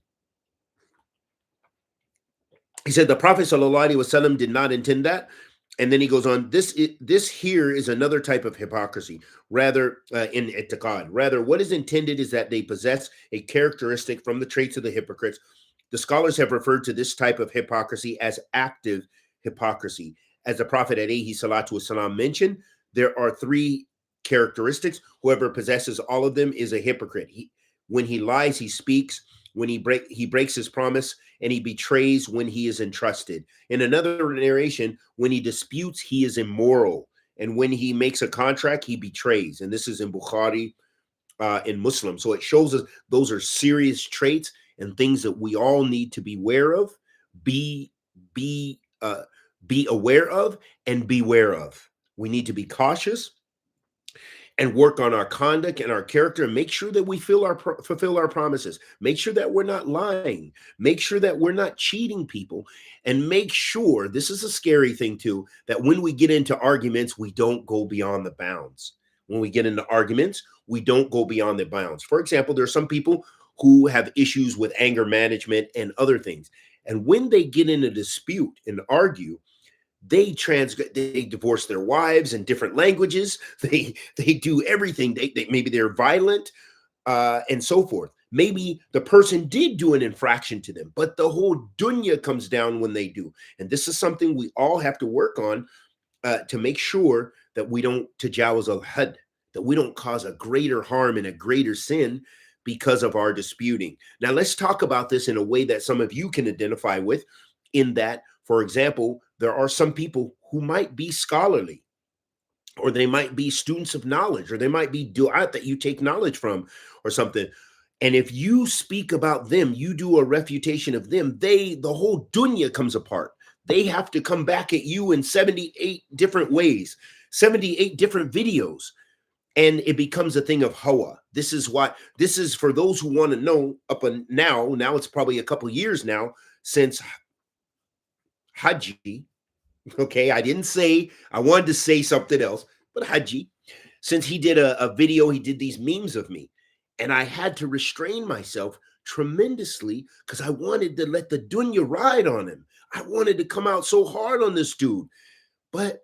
Speaker 1: He said the Prophet ﷺ did not intend that. And then he goes on, this here is another type of hypocrisy, rather in i'tiqad. Rather, what is intended is that they possess a characteristic from the traits of the hypocrites. The scholars have referred to this type of hypocrisy as active hypocrisy. As the Prophet ﷺ mentioned, there are three characteristics. Whoever possesses all of them is a hypocrite. When he lies, he speaks. When he breaks his promise, and he betrays when he is entrusted. In another narration, when he disputes, he is immoral. And when he makes a contract, he betrays. And this is in Bukhari, in Muslim. So it shows us those are serious traits and things that we all need to be aware of, be aware of, and beware of. We need to be cautious and work on our conduct and our character, and make sure that we fulfill our promises. Make sure that we're not lying. Make sure that we're not cheating people. And make sure, this is a scary thing too, that when we get into arguments, we don't go beyond the bounds. When we get into arguments, we don't go beyond the bounds. For example, there are some people who have issues with anger management and other things. And when they get in a dispute and argue, they divorce their wives in different languages. They do everything. Maybe they're violent, and so forth. Maybe the person did do an infraction to them, but the whole dunya comes down when they do. And this is something we all have to work on, to make sure that we don't tajawuz al-had, that we don't cause a greater harm and a greater sin because of our disputing. Now, let's talk about this in a way that some of you can identify with, in that, for example, there are some people who might be scholarly, or they might be students of knowledge, or they might be du'at that you take knowledge from or something. And if you speak about them, you do a refutation of them, the whole dunya comes apart. They have to come back at you in 78 different ways, 78 different videos. And it becomes a thing of hawa. This is for those who want to know, now it's probably a couple years now since Haji, okay, I wanted to say something else, but Haji, since he did a video, he did these memes of me, and I had to restrain myself tremendously because I wanted to let the dunya ride on him. I wanted to come out so hard on this dude, but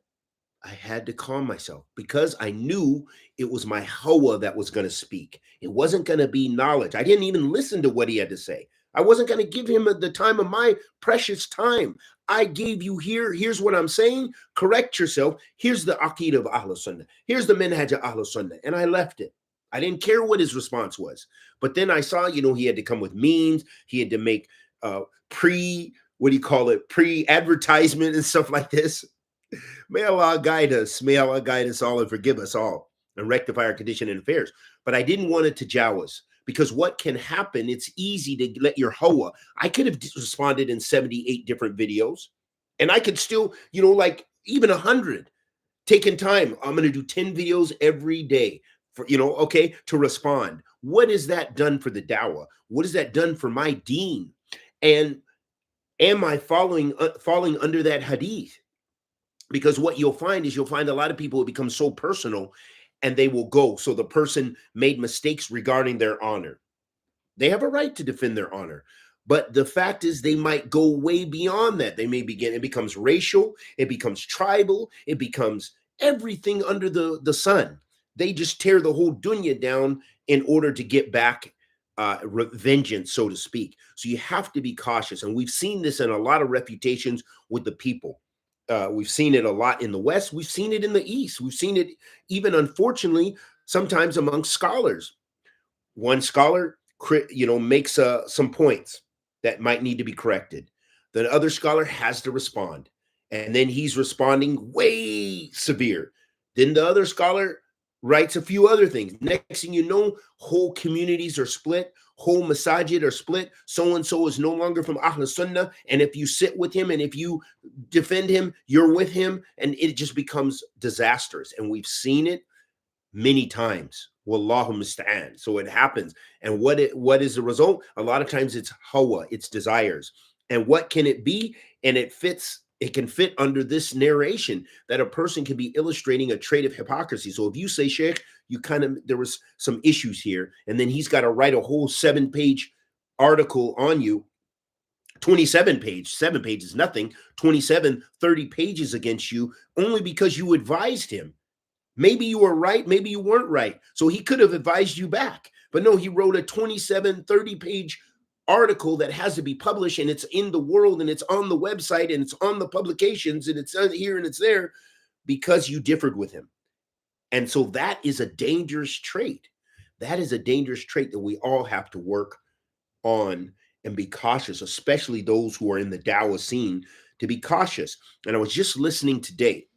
Speaker 1: I had to calm myself because I knew it was my hawa that was going to speak. It wasn't going to be knowledge. I didn't even listen to what he had to say. I wasn't going to give him the time of my precious time. I gave you here's what I'm saying. Correct yourself. Here's the aqeedah of Ahl-Sunnah. Here's the minhaj of Ahl-Sunnah. And I left it. I didn't care what his response was. But then I saw, he had to come with memes. He had to make pre-advertisement and stuff like this. May Allah guide us. May Allah guide us all and forgive us all and rectify our condition and affairs. But I didn't want it to tajawuz, because what can happen, it's easy to let your hawa. I could have responded in 78 different videos, and I could still, like even 100, taking time. I'm going to do 10 videos every day for, to respond. What is that done for the dawah? What is that done for my deen? And am I falling under that hadith? Because what you'll find a lot of people will become so personal, and they will go. So the person made mistakes regarding their honor. They have a right to defend their honor. But the fact is, they might go way beyond that. They may it becomes racial, it becomes tribal, it becomes everything under the sun. They just tear the whole dunya down in order to get back vengeance, so to speak. So you have to be cautious. And we've seen this in a lot of refutations with the people. We've seen it a lot in the West. We've seen it in the East. We've seen it even, unfortunately, sometimes among scholars. One scholar, makes some points that might need to be corrected. The other scholar has to respond. And then he's responding way severe. Then the other scholar writes a few other things. Next thing you know, whole communities are split, whole masajid are split. So-and-so is no longer from As-Sunnah. And if you sit with him and if you defend him, you're with him. And it just becomes disastrous. And we've seen it many times. Wallahu musta'an. So it happens. And what is the result? A lot of times it's hawa, it's desires. And what can it be? And it can fit under this narration that a person can be illustrating a trait of hypocrisy. So if you say, Sheikh, there was some issues here, and then he's got to write a whole 7-page article on you, 27 pages, 7 pages, nothing, 27, 30 pages against you, only because you advised him. Maybe you were right, maybe you weren't right. So he could have advised you back. But no, he wrote a 27, 30-page article that has to be published, and it's in the world, and it's on the website, and it's on the publications, and it's here and it's there, because you differed with him. And so that is a dangerous trait. That is a dangerous trait that we all have to work on and be cautious, especially those who are in the dawah scene, to be cautious. And I was just listening today.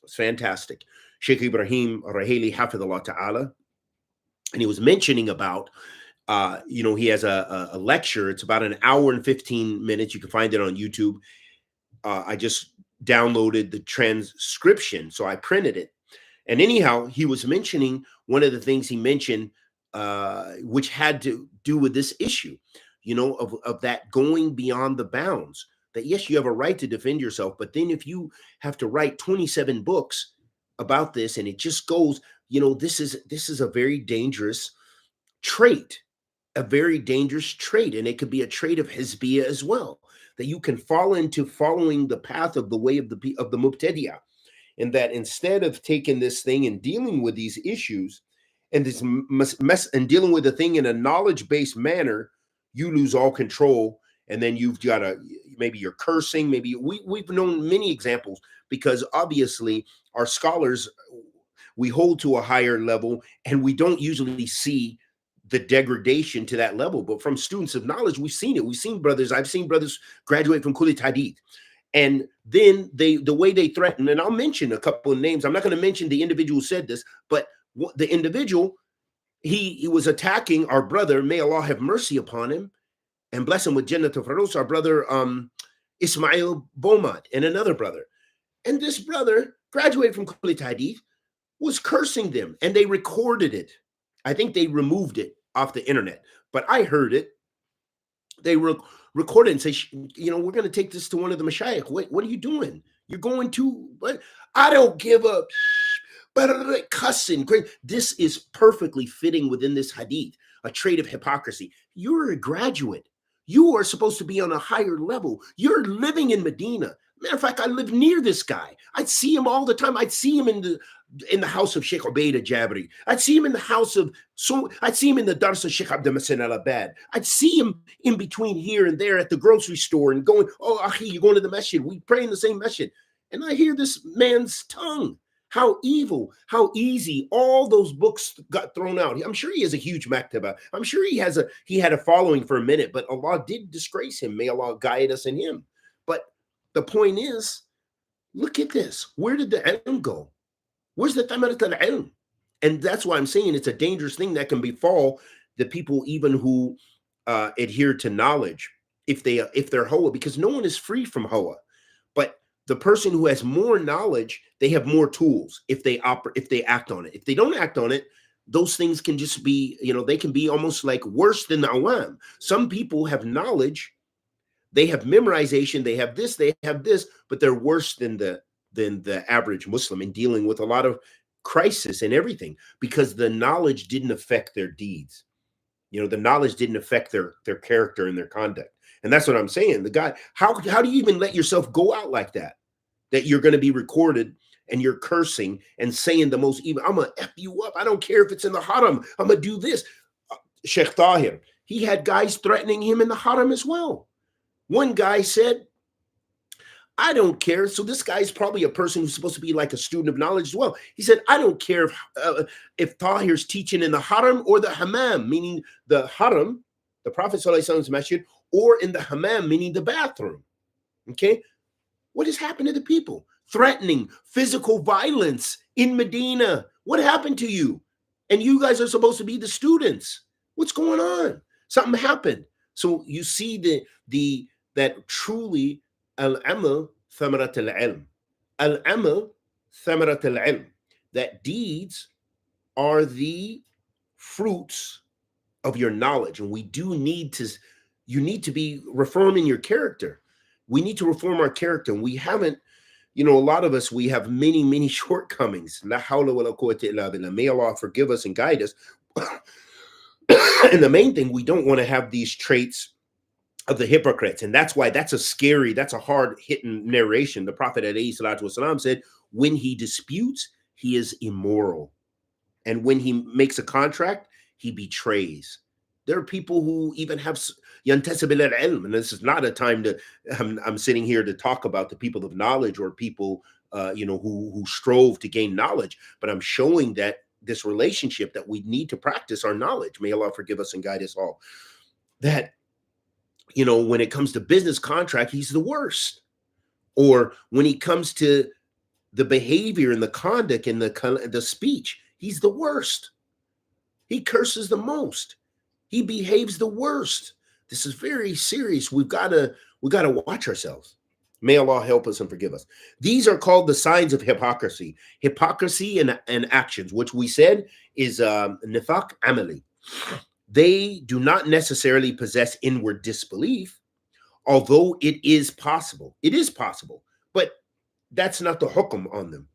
Speaker 1: It's fantastic. Sheikh Ibrahim Raheli Hafidhullah Ta'ala, and he was mentioning about he has a lecture. It's about an hour and 15 minutes. You can find it on YouTube. I just downloaded the transcription, so I printed it. And anyhow, he was mentioning one of the things he mentioned, which had to do with this issue, of that going beyond the bounds. That yes, you have a right to defend yourself, but then if you have to write 27 books about this, and it just goes, this is a very dangerous trait. A very dangerous trait, and it could be a trait of hizbiyah as well, that you can fall into following the path of the way of the mubtadi'ah, and that instead of taking this thing and dealing with these issues and this and dealing with the thing in a knowledge-based manner, you lose all control, and then you've got maybe you're cursing, maybe we've known many examples, because obviously our scholars, we hold to a higher level, and we don't usually see the degradation to that level. But from students of knowledge, we've seen it. I've seen brothers graduate from Kulli Hadith. And then the way they threaten, and I'll mention a couple of names. I'm not going to mention the individual who said this, but the individual, he was attacking our brother, may Allah have mercy upon him and bless him with Jannat al-Firdaus, our brother Ismail Beaumont, and another brother. And this brother graduated from Kulli Hadith, was cursing them, and they recorded it. I think they removed it off the internet, but I heard it. They recorded it and say, we're going to take this to one of the mashayikh. What are you doing? You're going to, what? I don't give up. But cussing. This is perfectly fitting within this hadith, a trait of hypocrisy. You're a graduate. You are supposed to be on a higher level. You're living in Medina. Matter of fact, I live near this guy. I'd see him all the time. I'd see him in the house of Sheikh Ubaida Jabri. I'd see him in the house of, I'd see him in the Dars of Sheikh Abdul Masin al-Abad. I'd see him in between here and there at the grocery store and going, oh, Akhi, you're going to the masjid. We pray in the same masjid. And I hear this man's tongue. How evil, how easy. All those books got thrown out. I'm sure he has a huge maktaba. I'm sure he had a following for a minute, but Allah did disgrace him. May Allah guide us in him. But the point is, look at this. Where did the ilm go? Where's the thamarat al-ilm? And that's why I'm saying it's a dangerous thing that can befall the people even who adhere to knowledge if they're Hoa, because no one is free from Hoa. But the person who has more knowledge, they have more tools if they act on it. If they don't act on it, those things can just be, they can be almost like worse than the awam. Some people have knowledge, they have memorization, they have this, but they're worse than the average Muslim in dealing with a lot of crisis and everything, because the knowledge didn't affect their deeds. The knowledge didn't affect their character and their conduct. And that's what I'm saying. The guy, how do you even let yourself go out like that? That you're going to be recorded and you're cursing and saying the most evil, I'm going to F you up. I don't care if it's in the haram. I'm going to do this. Sheikh Tahir, he had guys threatening him in the haram as well. One guy said, I don't care. So this guy is probably a person who's supposed to be like a student of knowledge as well. He said, I don't care if Tahir's teaching in the haram or the hammam, meaning the haram, the Prophet ﷺ's masjid, or in the hammam, meaning the bathroom. Okay, what has happened to the people? Threatening physical violence in Medina. What happened to you? And you guys are supposed to be the students. What's going on? Something happened. So you see that truly al-amal thamarat al-ilm. Al-amal thamarat al-ilm. That deeds are the fruits of your knowledge. And we do need to, you need to be reforming your character. We need to reform our character. And we haven't, a lot of us, we have many, many shortcomings. La hawla wa la quwwata illa billah. May Allah forgive us and guide us. And the main thing, we don't want to have these traits of the hypocrites. And that's why that's a hard hitting narration. The Prophet ﷺ said, when he disputes, he is immoral. And when he makes a contract, he betrays. There are people who even have yantasib al-ilm, and this is not a time to, I'm sitting here to talk about the people of knowledge or people, who strove to gain knowledge, but I'm showing that this relationship that we need to practice our knowledge. May Allah forgive us and guide us all. That, when it comes to business contract, he's the worst. Or when it comes to the behavior and the conduct and the speech, he's the worst. He curses the most. He behaves the worst. This is very serious. We gotta watch ourselves. May Allah help us and forgive us. These are called the signs of hypocrisy. Hypocrisy and actions, which we said is nifaq amali. They do not necessarily possess inward disbelief, although it is possible. It is possible, but that's not the hukum on them.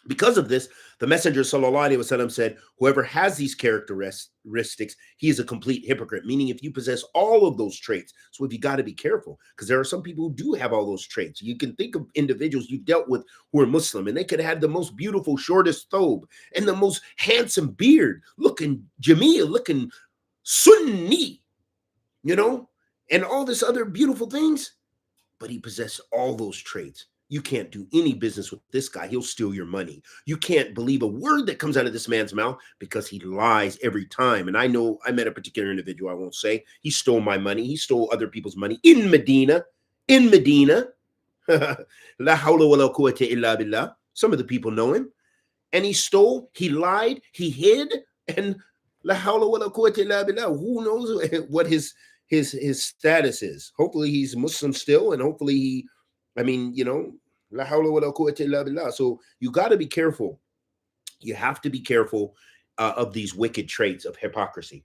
Speaker 1: Because of this, the Messenger ﷺ said, whoever has these characteristics, he is a complete hypocrite, meaning if you possess all of those traits. So if you got to be careful, because there are some people who do have all those traits. You can think of individuals you've dealt with who are Muslim, and they could have the most beautiful, shortest thobe and the most handsome beard, looking Jameel, looking Sunni, and all this other beautiful things, but he possessed all those traits. You can't do any business with this guy. He'll steal your money. You can't believe a word that comes out of this man's mouth because he lies every time. And I know I met a particular individual, I won't say. He stole my money. He stole other people's money in Medina. In Medina. La hawla wa la quwwata illa billah. Some of the people know him. And he stole, he lied, he hid, and la hawla wa la quwwata illa billah. Who knows what his status is? Hopefully he's Muslim still, and hopefully la hawla wa la quwwata illa billah. So you got to be careful. You have to be careful of these wicked traits of hypocrisy.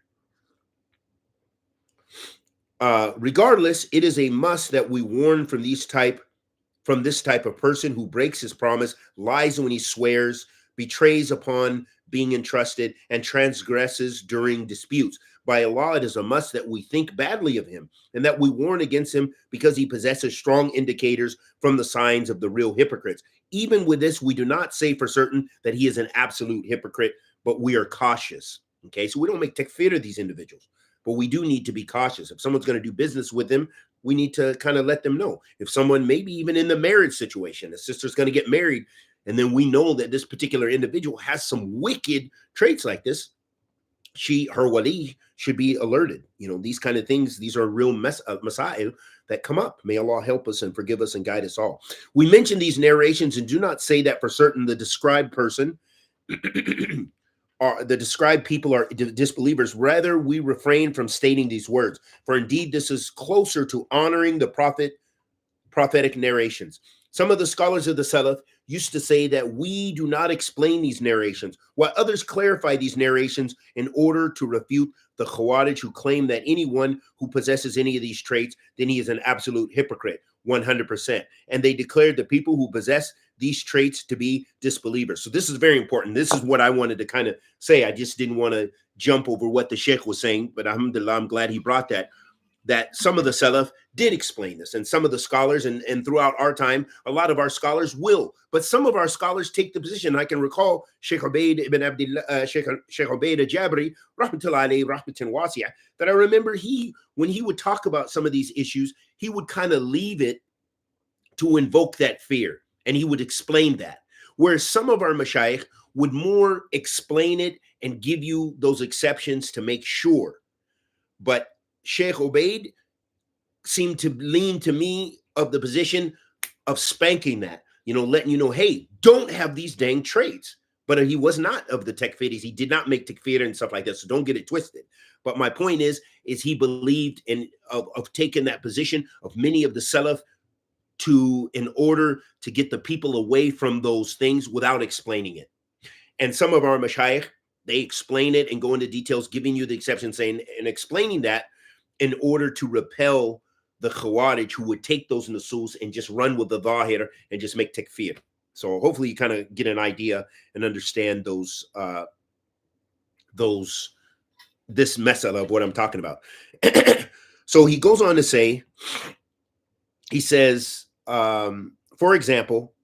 Speaker 1: Regardless, it is a must that we warn from this type of person who breaks his promise, lies when he swears, betrays upon being entrusted, and transgresses during disputes. By Allah, it is a must that we think badly of him and that we warn against him because he possesses strong indicators from the signs of the real hypocrites. Even with this, we do not say for certain that he is an absolute hypocrite, but we are cautious. Okay, so we don't make takfir of these individuals, but we do need to be cautious. If someone's going to do business with him, we need to kind of let them know. If someone, maybe even in the marriage situation, a sister's going to get married, and then we know that this particular individual has some wicked traits like this, her wali should be alerted. These kind of things, these are real masail that come up. May Allah help us and forgive us and guide us all. We mention these narrations and do not say that for certain the described person or the described people are disbelievers. Rather, we refrain from stating these words, for indeed this is closer to honoring the prophetic narrations. Some of the scholars of the Salaf used to say that we do not explain these narrations, while others clarify these narrations in order to refute the Khawarij who claim that anyone who possesses any of these traits, then he is an absolute hypocrite, 100%. And they declared the people who possess these traits to be disbelievers. So this is very important. This is what I wanted to kind of say. I just didn't want to jump over what the Sheikh was saying, but alhamdulillah, I'm glad he brought that some of the Salaf did explain this, and some of the scholars, and throughout our time, a lot of our scholars will, but some of our scholars take the position. I can recall Sheikh Ubaid ibn Abdullah, Sheikh Ubaid al-Jabri, rahmatullahi alayhi, rahmatan wasi'ah, that I remember when he would talk about some of these issues, he would kind of leave it to invoke that fear, and he would explain that. Whereas some of our mashayikh would more explain it and give you those exceptions to make sure. But Sheikh Ubaid seem to lean to me of the position of spanking that, letting you know, hey, don't have these dang traits. But he was not of the takfiris. He did not make takfir and stuff like that. So don't get it twisted. But my point is he believed in of taking that position of many of the Salaf in order to get the people away from those things without explaining it. And some of our mashayikh, they explain it and go into details, giving you the exception, saying and explaining that in order to repel the Khawarij who would take those nusus and just run with the Zahir and just make takfir. So hopefully you kind of get an idea and understand this masala of what I'm talking about. So he goes on to say, he says, for example,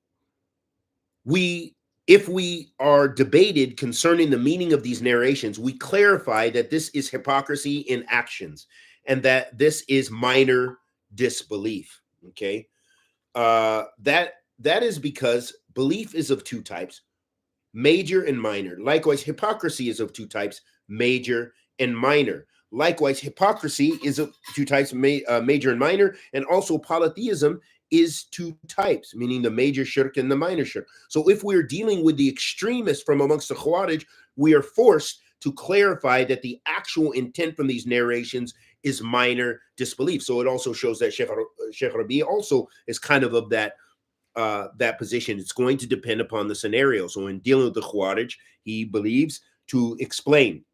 Speaker 1: if we are debated concerning the meaning of these narrations, we clarify that this is hypocrisy in actions and that this is minor disbelief. Okay, that is because belief is of two types, major and minor. Likewise, hypocrisy is of two types, major and minor. Likewise, hypocrisy is of two types, major and minor, and also polytheism is two types, meaning the major shirk and the minor shirk. So if we're dealing with the extremists from amongst the Khawarij, we are forced to clarify that the actual intent from these narrations is minor disbelief. So it also shows that Sheikh Rabi also is kind of that position. It's going to depend upon the scenario. So in dealing with the Khawarij, he believes to explain.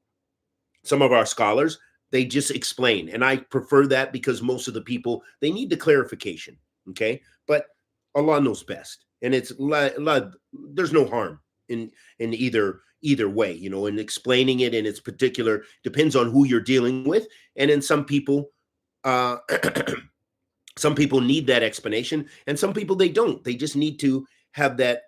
Speaker 1: Some of our scholars, they just explain. And I prefer that because most of the people, they need the clarification. Okay. But Allah knows best. And it's there's no harm in either way, in explaining it in its particular, depends on who you're dealing with. And in some people, some people need that explanation, and some people they don't. They just need to have that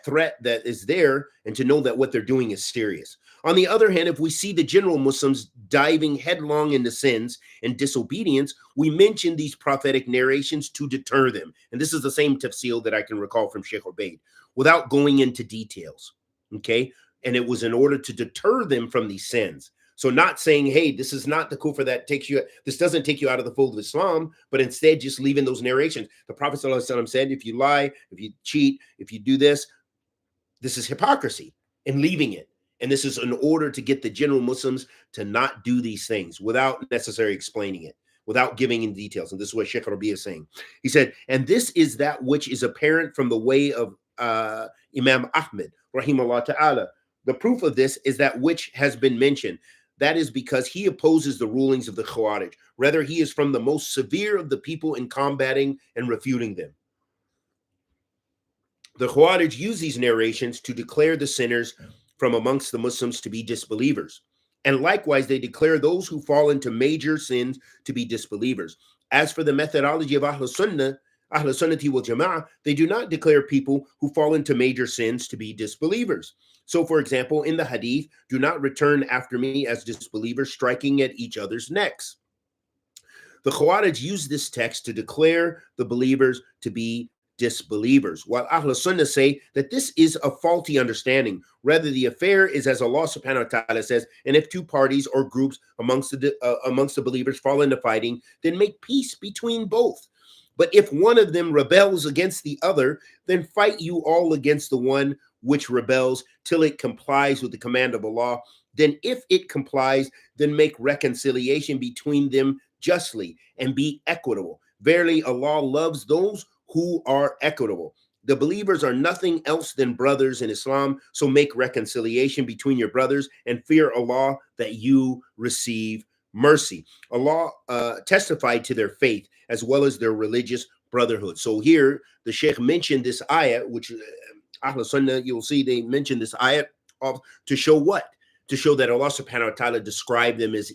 Speaker 1: threat that is there and to know that what they're doing is serious. On the other hand, if we see the general Muslims diving headlong into sins and disobedience, we mention these prophetic narrations to deter them. And this is the same tafsir that I can recall from Sheikh Ubaid, without going into details. Okay. And it was in order to deter them from these sins. So not saying, hey, this is not the kufr that this doesn't take you out of the fold of Islam, but instead just leaving those narrations. The Prophet ﷺ said, if you lie, if you cheat, if you do this is hypocrisy, and leaving it. And this is in order to get the general Muslims to not do these things without necessarily explaining it, without giving in details. And this is what Sheikh Rabi is saying. He said, and this is that which is apparent from the way of Imam Ahmad, rahimahullah ta'ala. The proof of this is that which has been mentioned. That is because he opposes the rulings of the Khawarij. Rather, he is from the most severe of the people in combating and refuting them. The Khawarij use these narrations to declare the sinners from amongst the Muslims to be disbelievers. And likewise, they declare those who fall into major sins to be disbelievers. As for the methodology of As-Sunnah, Ahl-Sunnati wal Jama'ah, they do not declare people who fall into major sins to be disbelievers. So, for example, in the hadith, do not return after me as disbelievers, striking at each other's necks. The Khawarij use this text to declare the believers to be disbelievers, while Ahl-Sunnah say that this is a faulty understanding. Rather, the affair is as Allah subhanahu wa ta'ala says, and if two parties or groups amongst the believers fall into fighting, then make peace between both. But if one of them rebels against the other, then fight you all against the one which rebels till it complies with the command of Allah. Then if it complies, then make reconciliation between them justly and be equitable. Verily, Allah loves those who are equitable. The believers are nothing else than brothers in Islam, so make reconciliation between your brothers and fear Allah that you receive mercy. Allah testified to their faith as well as their religious brotherhood. So here the Sheikh mentioned this ayah, which Ahl-Sunnah, you'll see they mentioned this ayah to show what? To show that Allah subhanahu wa ta'ala described them as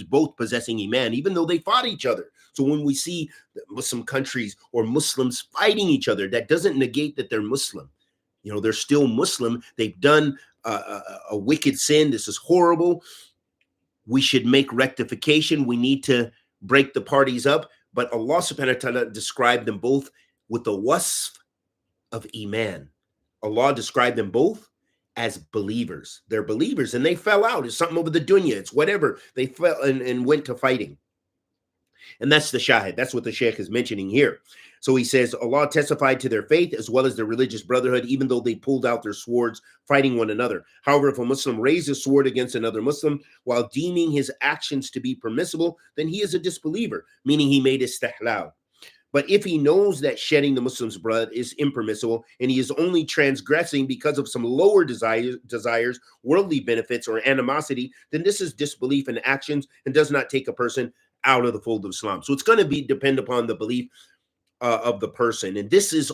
Speaker 1: both possessing Iman, even though they fought each other. So when we see Muslim countries or Muslims fighting each other, that doesn't negate that they're Muslim. They're still Muslim. They've done a wicked sin. This is horrible. We should make rectification. We need to break the parties up. But Allah subhanahu wa ta'ala described them both with the wasf of Iman. Allah described them both as believers. They're believers, and they fell out. It's something over the dunya. It's whatever. They fell and went to fighting. And that's the shahid. That's what the sheikh is mentioning here. So he says, Allah testified to their faith as well as their religious brotherhood, even though they pulled out their swords fighting one another. However, if a Muslim raised his sword against another Muslim while deeming his actions to be permissible, then he is a disbeliever, meaning he made istihlal. But if he knows that shedding the Muslim's blood is impermissible and he is only transgressing because of some lower desires, worldly benefits, or animosity, then this is disbelief in actions and does not take a person out of the fold of Islam. So it's going to depend upon the belief of the person. And this is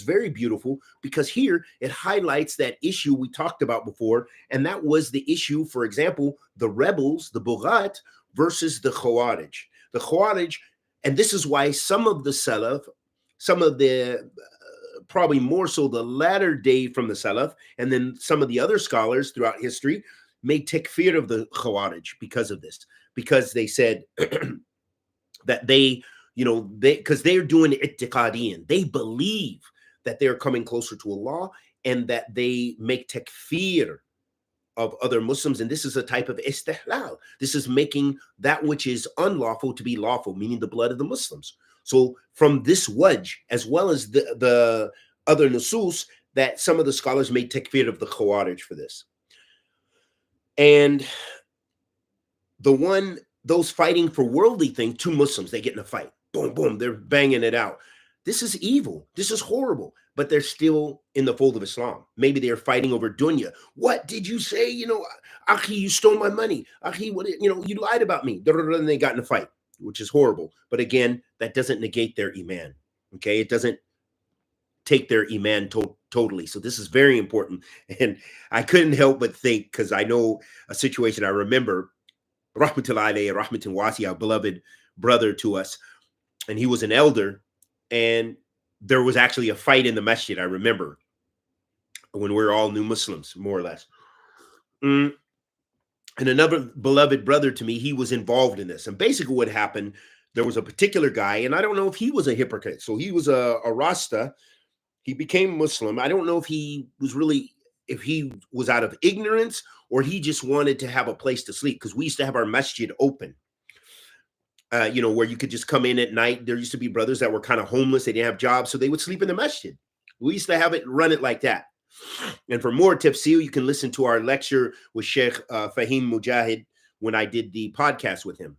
Speaker 1: very beautiful, because here it highlights that issue we talked about before, and that was the issue, for example, the rebels, the Bughat versus the Khawarij. The Khawarij, and this is why some of the Salaf, some of the probably more so the latter day from the Salaf, and then some of the other scholars throughout history made takfir of the Khawarij because of this, because they said that they, because they're doing i'tiqadiyan. They believe that they're coming closer to Allah, and that they make takfir of other Muslims. And this is a type of istihlal. This is making that which is unlawful to be lawful, meaning the blood of the Muslims. So from this wajh, as well as the other nusus, that some of the scholars made takfir of the Khawarij for this. And those fighting for worldly things, two Muslims, they get in a fight. Boom, boom, they're banging it out. This is evil. This is horrible. But they're still in the fold of Islam. Maybe they're fighting over dunya. What did you say? Akhi, you stole my money. Akhi, you lied about me. And they got in a fight, which is horrible. But again, that doesn't negate their iman. Okay, it doesn't take their iman totally. So this is very important. And I couldn't help but think, because I know a situation I remember, rahmatullahi alayhi, rahmatin wasi, our beloved brother to us, and he was an elder, and there was actually a fight in the masjid, I remember, when we were all new Muslims, more or less. And another beloved brother to me, he was involved in this. And basically what happened, there was a particular guy, and I don't know if he was a hypocrite. So he was a Rasta. He became Muslim. I don't know if he was out of ignorance, or he just wanted to have a place to sleep, because we used to have our masjid open. Where you could just come in at night. There used to be brothers that were kind of homeless. They didn't have jobs, so they would sleep in the masjid. We used to run it like that. And for more tafsir, you can listen to our lecture with Sheikh Fahim Mujahid when I did the podcast with him,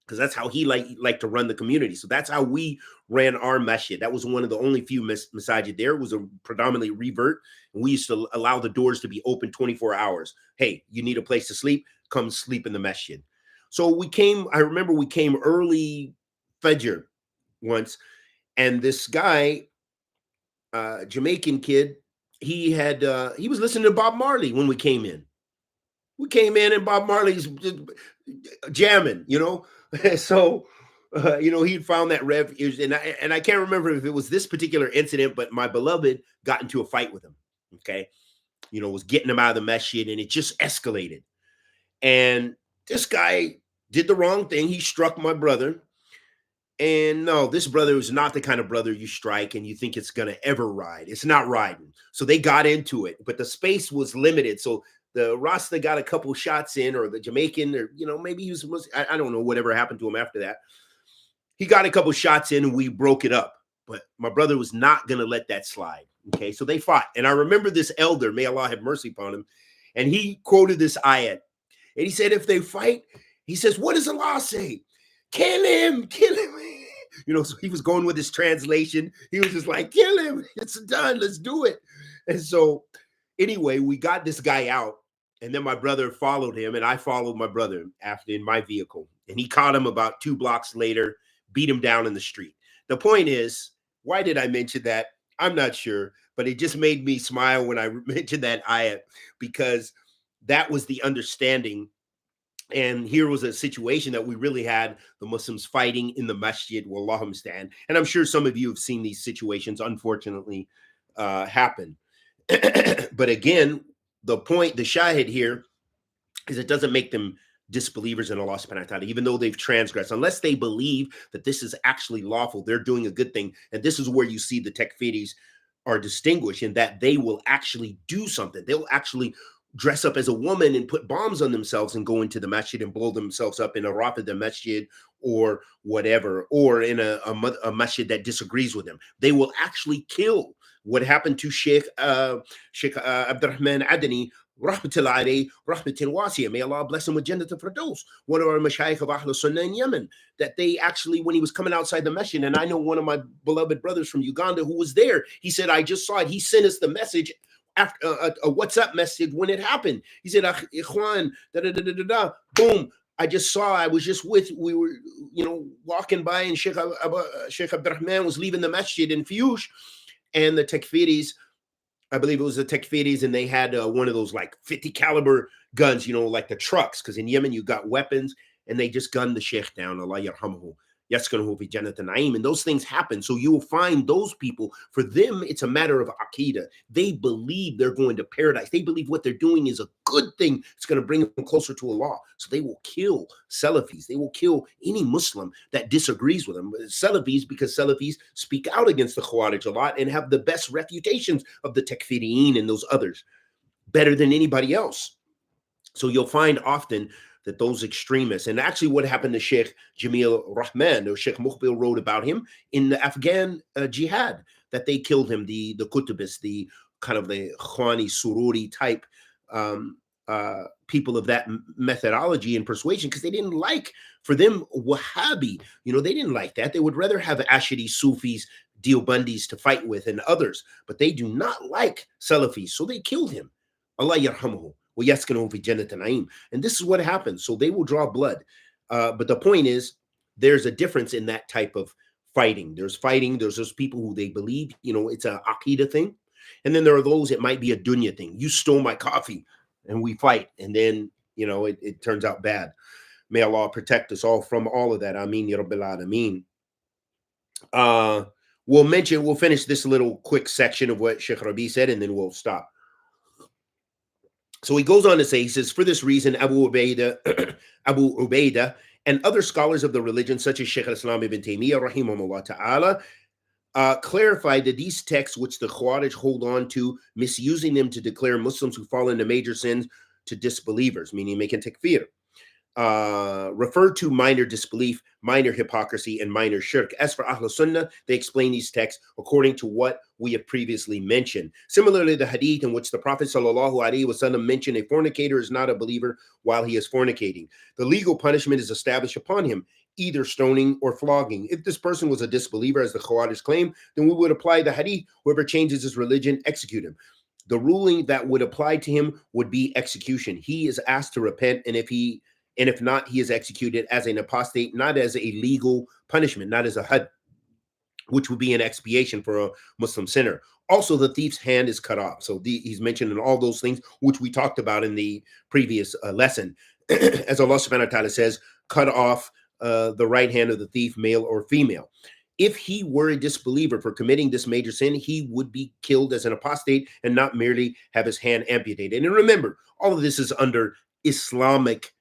Speaker 1: because that's how he liked to run the community. So that's how we ran our masjid. That was one of the only few masajid there. It was a predominantly revert, and we used to allow the doors to be open 24 hours. Hey, you need a place to sleep? Come sleep in the masjid. So I remember we came early Fajr once, and this guy, Jamaican kid, he was listening to Bob Marley when we came in. We came in and Bob Marley's jamming, So, he found that refuge, and I can't remember if it was this particular incident, but my beloved got into a fight with him. Okay, was getting him out of the masjid, and it just escalated. And this guy did the wrong thing. He struck my brother. And no, this brother is not the kind of brother you strike and you think it's going to ever ride. It's not riding. So they got into it, but the space was limited. So the Rasta got a couple shots in, or the Jamaican, or, maybe he was, I don't know, whatever happened to him after that. He got a couple shots in and we broke it up. But my brother was not going to let that slide. Okay, so they fought. And I remember this elder, may Allah have mercy upon him, and he quoted this ayat. And he said, if they fight, he says, what does Allah say? Kill him, kill him. So he was going with his translation. He was just like, kill him. It's done. Let's do it. And so anyway, we got this guy out. And then my brother followed him, and I followed my brother after in my vehicle. And he caught him about 2 blocks later, beat him down in the street. The point is, why did I mention that? I'm not sure, but it just made me smile when I mentioned that ayat, because that was the understanding. And here was a situation that we really had the Muslims fighting in the masjid, wallahu musta'an. And I'm sure some of you have seen these situations, unfortunately, happen. But again, the shahid here is it doesn't make them disbelievers in Allah subhanahu wa ta'ala, even though they've transgressed, unless they believe that this is actually lawful, they're doing a good thing. And this is where you see the takfiris are distinguished, in that they will actually do something. They'll actually dress up as a woman and put bombs on themselves and go into the masjid and blow themselves up in a Rafida masjid or whatever, or in a masjid that disagrees with them. They will actually kill. What happened to Sheikh Abdurrahman Adani, rahmatullah alayhi, rahmatin wasiya, may Allah bless him with Jannat al-Firdaus, one of our mashayikh of Ahl-Sunnah in Yemen, that they actually, when he was coming outside the masjid, and I know one of my beloved brothers from Uganda who was there, he said, I just saw it. He sent us the message after a WhatsApp message when it happened. He said, Ikhwan, boom. I just saw, I was just we were, walking by, and Sheikh Abdurrahman was leaving the masjid in Fiyush, and the takfiris, I believe it was the takfiris, and they had one of those like 50 caliber guns, like the trucks, because in Yemen you got weapons, and they just gunned the sheikh down, Allah yarhamuhu. And those things happen. So you will find those people, for them, it's a matter of aqidah. They believe they're going to paradise. They believe what they're doing is a good thing. It's going to bring them closer to Allah. So they will kill Salafis. They will kill any Muslim that disagrees with them. Salafis, because Salafis speak out against the Khawarij a lot and have the best reputations of the Takfiriyin and those others, better than anybody else. So you'll find often that those extremists, and actually what happened to Sheikh Jamil Rahman, or Sheikh Muqbil wrote about him in the Afghan jihad, that they killed him, the Qutbists, the kind of the Khwani Sururi type people of that methodology and persuasion, because they didn't like, for them, Wahhabi, they didn't like that. They would rather have Ashari Sufis, Deobandis to fight with and others, but they do not like Salafis, so they killed him. Allah yarhamuhu. And this is what happens. So they will draw blood. But the point is, there's a difference in that type of fighting. There's those people who they believe, it's an aqidah thing. And then there are those, it might be a dunya thing. You stole my coffee and we fight. And then, it turns out bad. May Allah protect us all from all of that. Ameen ya Rabbil Alameen. We'll finish this little quick section of what Sheikh Rabi said, and then we'll stop. So he goes on to say, he says, for this reason, Abu Ubaidah and other scholars of the religion, such as Shaykh al-Islam ibn Taymiyyah, rahimahullah ta'ala, clarified that these texts, which the Khawarij hold on to, misusing them to declare Muslims who fall into major sins to disbelievers, meaning making takfir, refer to minor disbelief, minor hypocrisy, and minor shirk. As for Ahl-Sunnah, they explain these texts according to what we have previously mentioned. Similarly, the hadith in which the Prophet ﷺ mentioned a fornicator is not a believer while he is fornicating. The legal punishment is established upon him, either stoning or flogging. If this person was a disbeliever, as the Khawarij claim, then we would apply the hadith, whoever changes his religion, execute him. The ruling that would apply to him would be execution. He is asked to repent, and if not, he is executed as an apostate, not as a legal punishment, not as a had, which would be an expiation for a Muslim sinner. Also, the thief's hand is cut off. So he's mentioned in all those things, which we talked about in the previous lesson. As Allah subhanahu wa ta'ala says, cut off the right hand of the thief, male or female. If he were a disbeliever for committing this major sin, he would be killed as an apostate and not merely have his hand amputated. And remember, all of this is under Islamic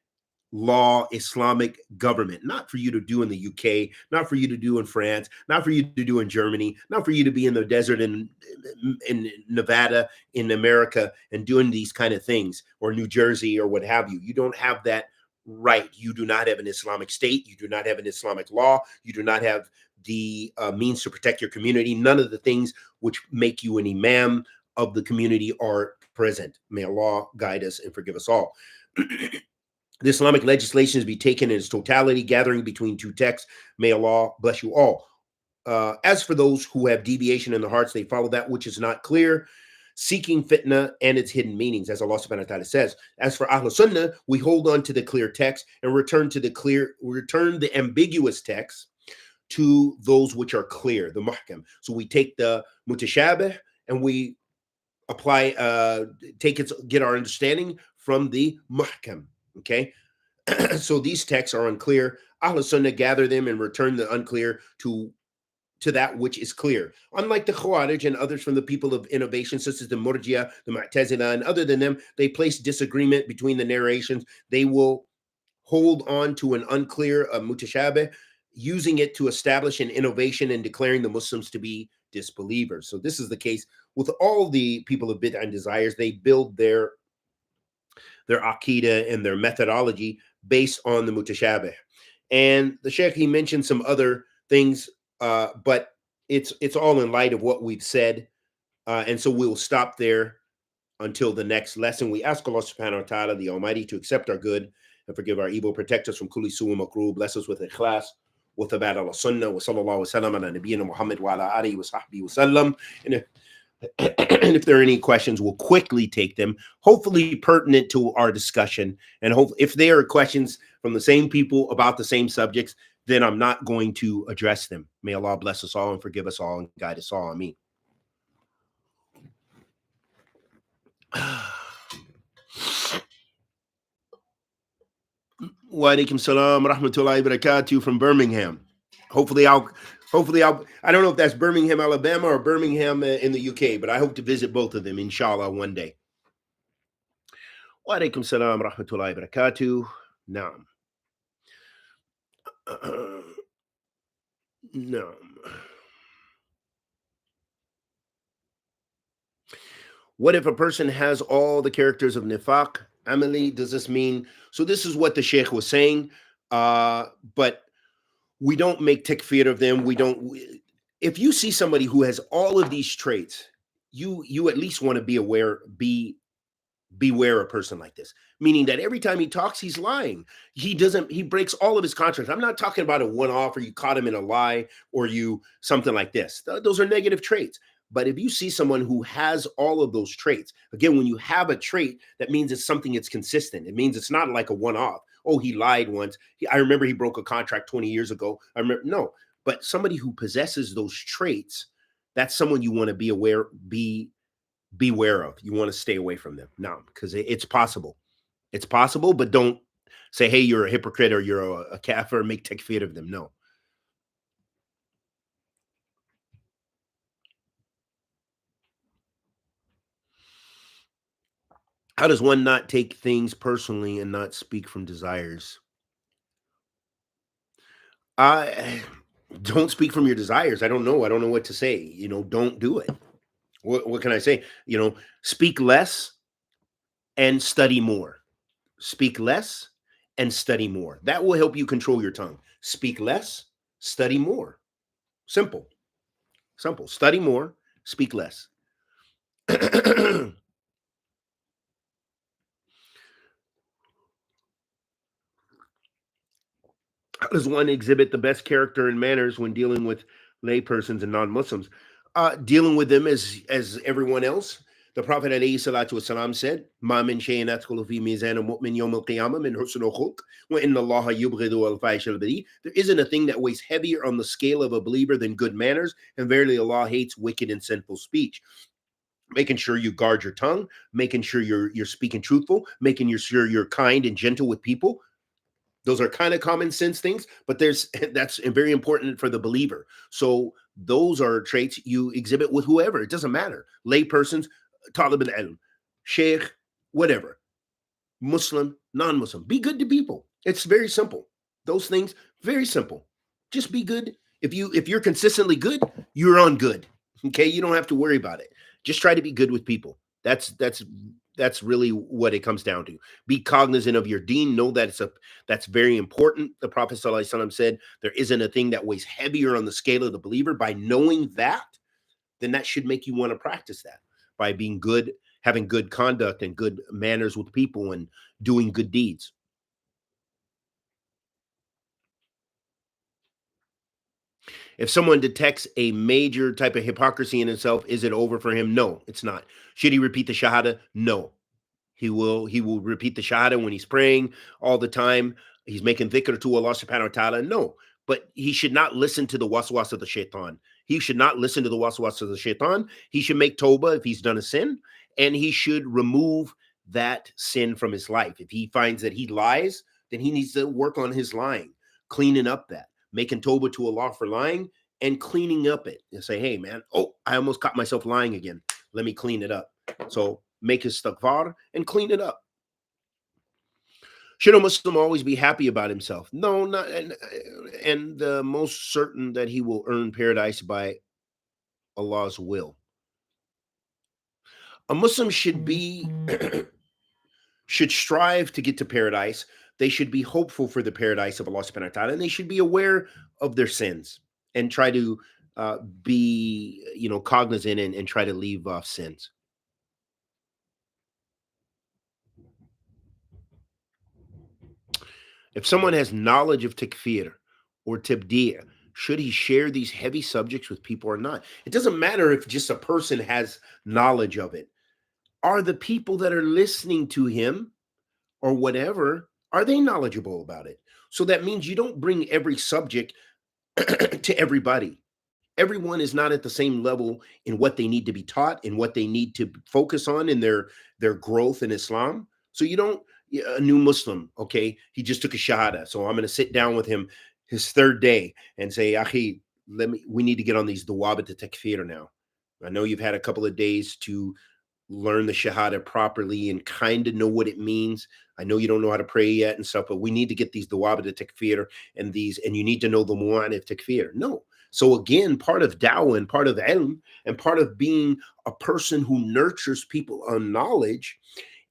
Speaker 1: law, Islamic government, not for you to do in the UK, not for you to do in France, not for you to do in Germany, not for you to be in the desert in Nevada, in America, and doing these kind of things, or New Jersey, or what have you. You don't have that right. You do not have an Islamic state. You do not have an Islamic law. You do not have the means to protect your community. None of the things which make you an imam of the community are present. May Allah guide us and forgive us all. The Islamic legislation is be taken in its totality, gathering between two texts. May Allah bless you all. As for those who have deviation in their hearts, they follow that which is not clear, seeking fitna and its hidden meanings, as Allah subhanahu wa ta'ala says. As for Ahl-Sunnah, we hold on to the clear text and return the ambiguous text to those which are clear, the muhkam. So we take the mutashabih and we apply, get our understanding from the muhkam. Okay, so these texts are unclear. Ahl-Sunnah gather them and return the unclear to that which is clear. Unlike the Khawarij and others from the people of innovation, such as the Murji'ah, the Mu'tazila, and other than them, they place disagreement between the narrations. They will hold on to an unclear mutashabih, using it to establish an innovation and declaring the Muslims to be disbelievers. So this is the case with all the people of bid'ah and desires. They build their their aqidah and their methodology based on the mutashabih. And the Sheikh, he mentioned some other things, but it's all in light of what we've said. And so we'll stop there until the next lesson. We ask Allah subhanahu wa ta'ala, the Almighty, to accept our good and forgive our evil, protect us from kulli su' makruh, bless us with ikhlas, with the bad al-sunnah, wa sallallahu wa sallam ala nabiyyina Muhammad wa ala alihi wa sahbihi wa sallam. And if there are any questions, we'll quickly take them, hopefully pertinent to our discussion. And if there are questions from the same people about the same subjects, then I'm not going to address them. May Allah bless us all and forgive us all and guide us all. Ameen. Wa alaikum salam rahmatullahi wa barakatuh from Birmingham. Hopefully I don't know if that's Birmingham, Alabama or Birmingham in the UK, but I hope to visit both of them, inshallah, one day. Wa alaikum salam rahmatullahi wa barakatuh. Naam. Naam. What if a person has all the characters of nifaq, amali? Does this mean, so this is what the Sheikh was saying, but we don't make takfir of them. If you see somebody who has all of these traits, you at least want to beware a person like this, meaning that every time he talks, he's lying. He breaks all of his contracts. I'm not talking about a one-off or you caught him in a lie or you something like this. Those are negative traits. But if you see someone who has all of those traits, again, when you have a trait, that means it's something that's consistent. It means it's not like a one-off. Oh, he lied once. I remember he broke a contract 20 years ago. No, but somebody who possesses those traits, that's someone you want to beware of. You want to stay away from them. No, because it's possible. It's possible, but don't say, hey, you're a hypocrite or you're a kafir, make takfir of them. No. How does one not take things personally and not speak from desires? Don't speak from your desires. I don't know. I don't know what to say. Don't do it. What can I say? Speak less and study more. Speak less and study more. That will help you control your tongue. Speak less, study more. Simple. Study more, speak less. How does one exhibit the best character and manners when dealing with laypersons and non-Muslims? Dealing with them as everyone else. The Prophet ﷺ said, "Ma min shay'in adkhulu fi mizan al-mu'min yawm al-qiyamah min husn al-khulq wa inna Allaha yubghidu al-fahish al-badi." There isn't a thing that weighs heavier on the scale of a believer than good manners, and verily Allah hates wicked and sinful speech. Making sure you guard your tongue, making sure you're speaking truthful, making sure you're kind and gentle with people. Those are kind of common sense things, but that's very important for the believer. So those are traits you exhibit with whoever. It doesn't matter. Lay persons, talib al-ilm, sheikh, whatever, Muslim, non-Muslim. Be good to people. It's very simple. Those things, very simple. Just be good. If you're consistently good, you're on good. Okay, you don't have to worry about it. Just try to be good with people. That's really what it comes down to. Be cognizant of your deen. Know that that's very important. The Prophet ﷺ said there isn't a thing that weighs heavier on the scale of the believer. By knowing that, then that should make you want to practice that by being good, having good conduct and good manners with people and doing good deeds. If someone detects a major type of hypocrisy in himself, is it over for him? No, it's not. Should he repeat the shahada? No. He will repeat the shahada when he's praying all the time. He's making dhikr to Allah subhanahu wa ta'ala. No, but he should not listen to the waswas of the shaitan. He should not listen to the waswas of the shaitan. He should make tawbah if he's done a sin, and he should remove that sin from his life. If he finds that he lies, then he needs to work on his lying, cleaning up that, making tawbah to Allah for lying and cleaning up it and say, hey, man, I almost caught myself lying again. Let me clean it up. So make his istighfar and clean it up. Should a Muslim always be happy about himself? No, not and most certain that he will earn paradise by Allah's will. A Muslim should be should strive to get to paradise. They should be hopeful for the paradise of Allah subhanahu wa ta'ala, and they should be aware of their sins and try to be, cognizant and try to leave off sins. If someone has knowledge of takfir or tabd'ee, should he share these heavy subjects with people or not? It doesn't matter if just a person has knowledge of it. Are the people that are listening to him or whatever, are they knowledgeable about it? So that means you don't bring every subject to everybody. Everyone is not at the same level in what they need to be taught and what they need to focus on in their growth in Islam. So you don't, a new Muslim, okay, he just took a shahada, so I'm going to sit down with him his third day and say, Akhi, we need to get on these dawabit to takfir now. I know you've had a couple of days to learn the shahada properly and kind of know what it means. I know you don't know how to pray yet and stuff, but we need to get these dawabit to takfir and you need to know the mu'anif takfir. No. So again, part of dawah and part of ilm and part of being a person who nurtures people on knowledge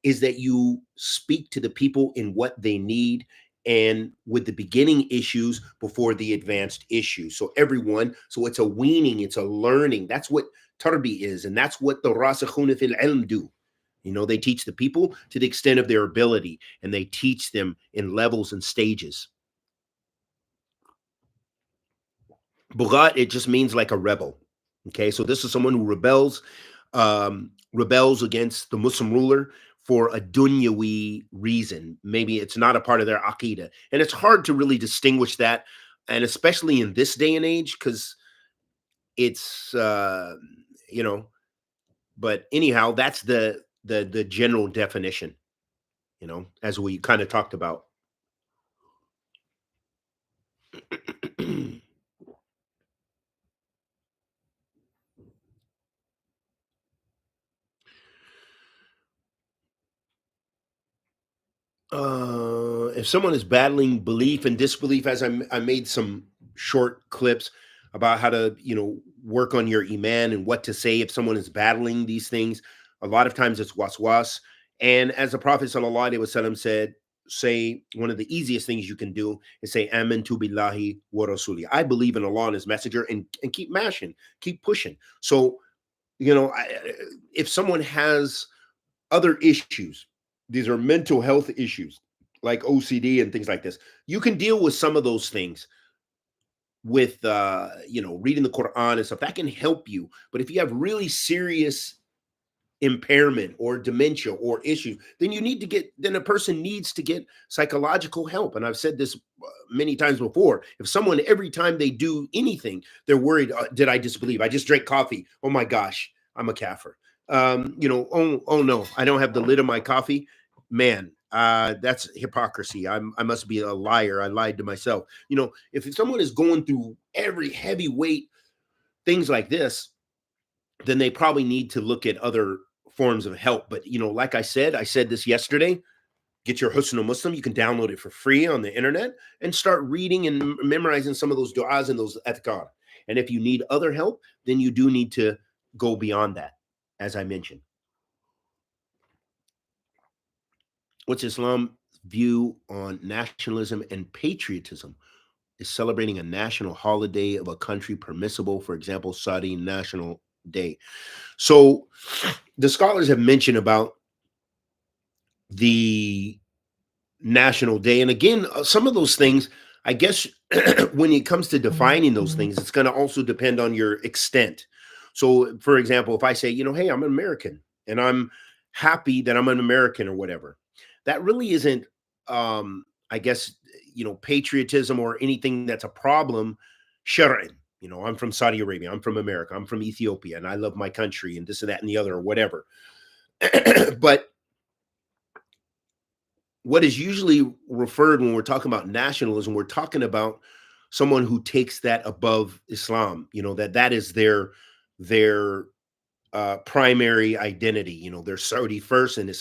Speaker 1: is that you speak to the people in what they need and with the beginning issues before the advanced issues. So it's a weaning, it's a learning. That's what Tarbiyah is, and that's what the Rasikhuna fil Ilm do. They teach the people to the extent of their ability, and they teach them in levels and stages. Bughat, it just means like a rebel. Okay, so this is someone who rebels against the Muslim ruler for a dunyawi reason. Maybe it's not a part of their aqidah. And it's hard to really distinguish that, and especially in this day and age, because it's but anyhow, that's the general definition, as we kind of talked about. If someone is battling belief and disbelief, as I made some short clips about how to, work on your iman and what to say if someone is battling these things. A lot of times it's waswas. And as the Prophet sallallahu alaihi wasallam said, say one of the easiest things you can do is say amantu billahi wa rasuli. I believe in Allah and His Messenger, and keep mashing, keep pushing. So, if someone has other issues, these are mental health issues like OCD and things like this. You can deal with some of those things with reading the Quran and stuff. That can help you. But if you have really serious impairment or dementia or issues, then a person needs to get psychological help. And I've said this many times before. If someone, every time they do anything, they're worried, did I disbelieve? I just drank coffee. Oh my gosh, I'm a kafir. Oh no, I don't have the lid of my coffee. Man, that's hypocrisy. I must be a liar. I lied to myself. If someone is going through every heavyweight things like this, then they probably need to look at other forms of help. But like I said this yesterday. Get your Husn Muslim. You can download it for free on the internet and start reading and memorizing some of those du'as and those adhkar. And if you need other help, then you do need to go beyond that, as I mentioned. What's Islam's view on nationalism and patriotism? Is celebrating a national holiday of a country permissible? For example, Saudi National Day. So the scholars have mentioned about the national day. And again, some of those things, I guess, when it comes to defining those things, it's going to also depend on your extent. So, for example, if I say, hey, I'm an American and I'm happy that I'm an American or whatever, that really isn't, I guess, patriotism or anything that's a problem. Shar'an. I'm from Saudi Arabia, I'm from America, I'm from Ethiopia, and I love my country and this and that and the other or whatever. But what is usually referred when we're talking about nationalism, we're talking about someone who takes that above Islam, that is their primary identity. They're Saudi first and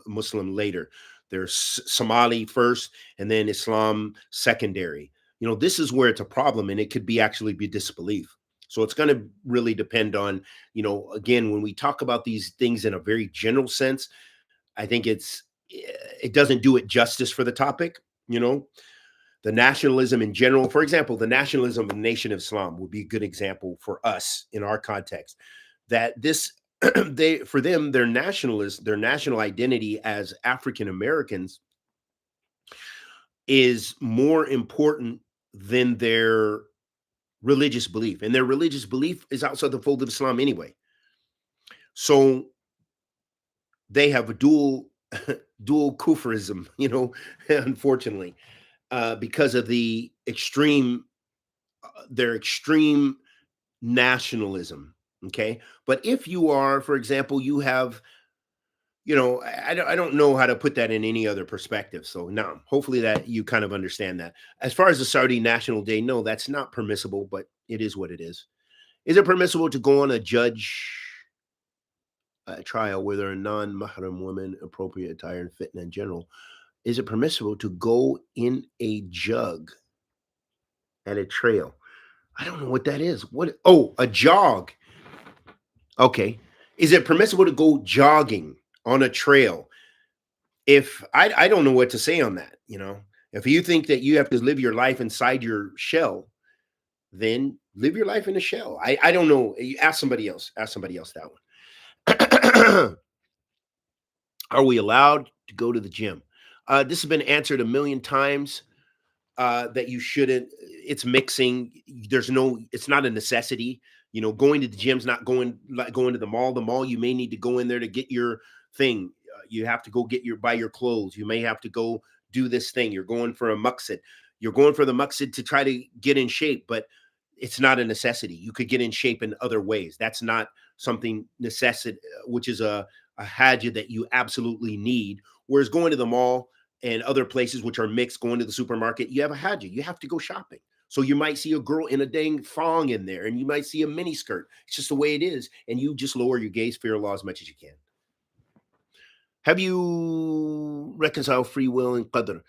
Speaker 1: Muslim later. They're Somali first and then Islam secondary. This is where it's a problem, and it could actually be disbelief. So it's going to really depend on, again, when we talk about these things in a very general sense, I think it's it doesn't do it justice for the topic. You know, the nationalism in general. For example, the nationalism of the Nation of Islam would be a good example for us in our context. That this they for them their nationalist their national identity as African Americans is more important than their religious belief, and their religious belief is outside the fold of Islam anyway. So they have a dual dual kufrism, you know, unfortunately, because of the extreme their extreme nationalism. Okay, but if you are, for example, you have, you know, I don't know how to put that in any other perspective. So now, hopefully, that you kind of understand that. As far as the Saudi National Day, no, that's not permissible, but it is what it is. Is it permissible to go on a judge trial whether a non-mahram woman appropriate attire and fitna in general? Is it permissible to go in a jug at a trail? I don't know what that is. What? Oh, a jog. Okay. Is it permissible to go jogging on a trail? If I don't know what to say on that, you know. If you think that you have to live your life inside your shell, then live your life in a shell. I don't know. You ask somebody else. Ask somebody else that one. Are we allowed to go to the gym? This has been answered a million times. That you shouldn't. It's mixing. There's no. It's not a necessity. You know, going to the gym's not going like going to the mall. The mall, you may need to go in there to get your thing. You have to go get your buy your clothes. You may have to go do this thing. You're going for a maqsid. You're going for the maqsid to try to get in shape, but it's not a necessity. You could get in shape in other ways. That's not something necessity, which is a haja that you absolutely need. Whereas going to the mall and other places which are mixed, going to the supermarket, you have a haja. You have to go shopping. So you might see a girl in a dang thong in there, and you might see a mini skirt. It's just the way it is. And you just lower your gaze for Allah as much as you can. Have you reconciled free will and qadr?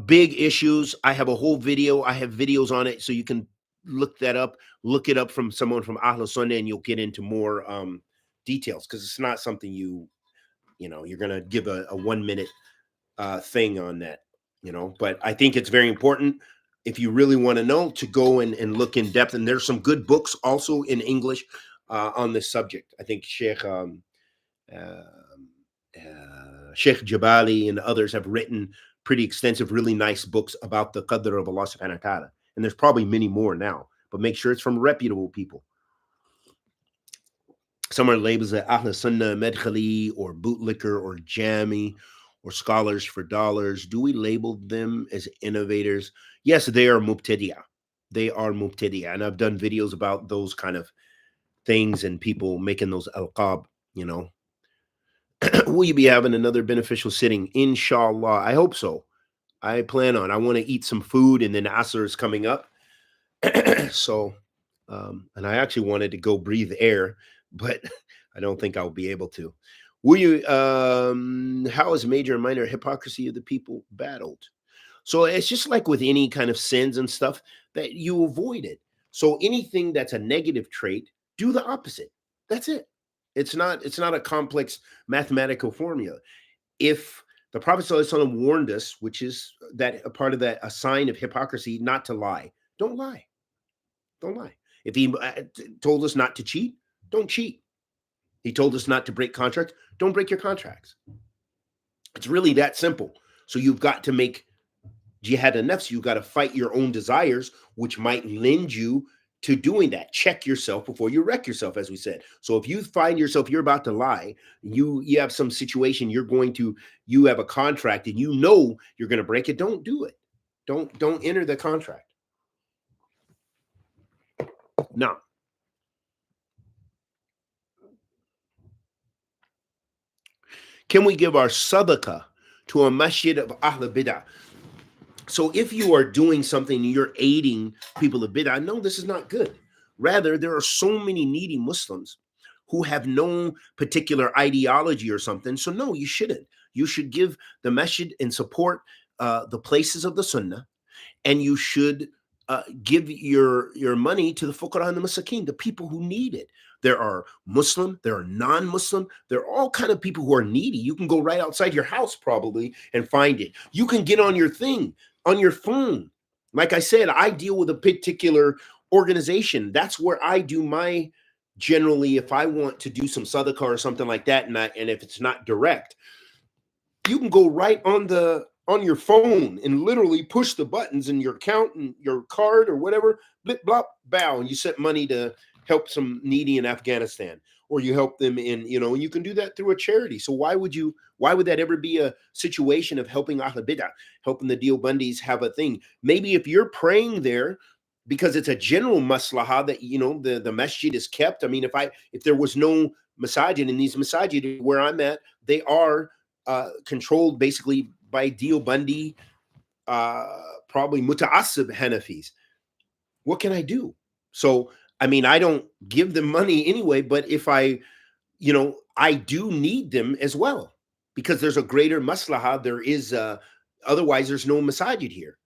Speaker 1: Big issues. I have a whole video. I have videos on it, so you can look that up. Look it up from someone from As-Sunnah, and you'll get into more details, because it's not something you know you're gonna give a 1 minute thing on that, you know. But I think it's very important, if you really want to know, to go and look in depth. And there's some good books also in English on this subject. I think Sheikh Jabali and others have written pretty extensive, really nice books about the qadr of Allah subhanahu wa ta'ala. And there's probably many more now, but make sure it's from reputable people. Someone labels it Ahl Sunnah, Medkhali, or bootlicker, or jammy, or scholars for dollars. Do we label them as innovators? Yes, they are mubtadi'ah. They are mubtadi'ah. And I've done videos about those kind of things and people making those alqab, you know. Will you be having another beneficial sitting? Inshallah. I hope so. I plan on. I want to eat some food, and then Asr is coming up. So, and I actually wanted to go breathe air, but I don't think I'll be able to. Will you, how is major and minor hypocrisy of the people battled? So it's just like with any kind of sins and stuff, that you avoid it. So anything that's a negative trait, do the opposite. That's it. It's not a complex mathematical formula. If the Prophet ﷺ warned us, which is that a part of that, a sign of hypocrisy, not to lie. Don't lie. Don't lie. If he told us not to cheat, don't cheat. He told us not to break contracts, don't break your contracts. It's really that simple. So you've got to make jihad an-nafs. You've got to fight your own desires, which might lend you to doing that. Check yourself before you wreck yourself, as we said. So if you find yourself, you're about to lie, you have some situation, you have a contract and you know you're going to break it, don't do it. Don't enter the contract. Now, can we give our sadaqah to a masjid of Ahl Bid'ah? So if you are doing something and you're aiding people of Bid'ah, no, this is not good. Rather, there are so many needy Muslims who have no particular ideology or something. So no, you shouldn't. You should give the masjid and support the places of the Sunnah, and you should give your money to the fuqara and the masakin, the people who need it. There are Muslim, there are non-Muslim, there are all kind of people who are needy. You can go right outside your house probably and find it. You can get on your thing, on your phone. Like I said, I deal with a particular organization. That's where I do my, generally, if I want to do some sadaqah or something like that, and if it's not direct, you can go right on your phone and literally push the buttons in your account and your card or whatever, blip, blop, bow, and you sent money to help some needy in Afghanistan, or you help them in, and you can do that through a charity. So why would that ever be a situation of helping Ahl Bid'ah, helping the Deobandis have a thing? Maybe if you're praying there because it's a general maslaha that, the masjid is kept. I mean, if there was no masajid, in these masajid where I'm at, they are controlled basically by Deobandi, probably muta'assib Hanafis. What can I do? So, I mean, I don't give them money anyway, but if I do need them as well, because there's a greater maslaha. There is, otherwise there's no masajid here.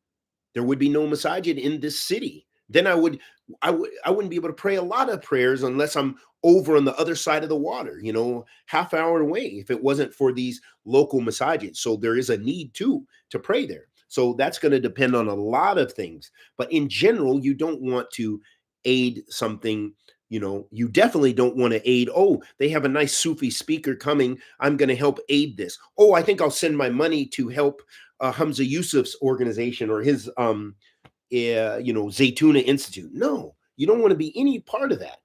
Speaker 1: There would be no masajid in this city. Then I wouldn't be able to pray a lot of prayers unless I'm over on the other side of the water, half hour away, if it wasn't for these local masajids. So there is a need to pray there. So that's going to depend on a lot of things. But in general, you don't want to aid something, you definitely don't want to aid, oh, they have a nice Sufi speaker coming, I'm going to help aid this. Oh, I think I'll send my money to help Hamza Yusuf's organization or his, Zaytuna Institute. No, you don't want to be any part of that.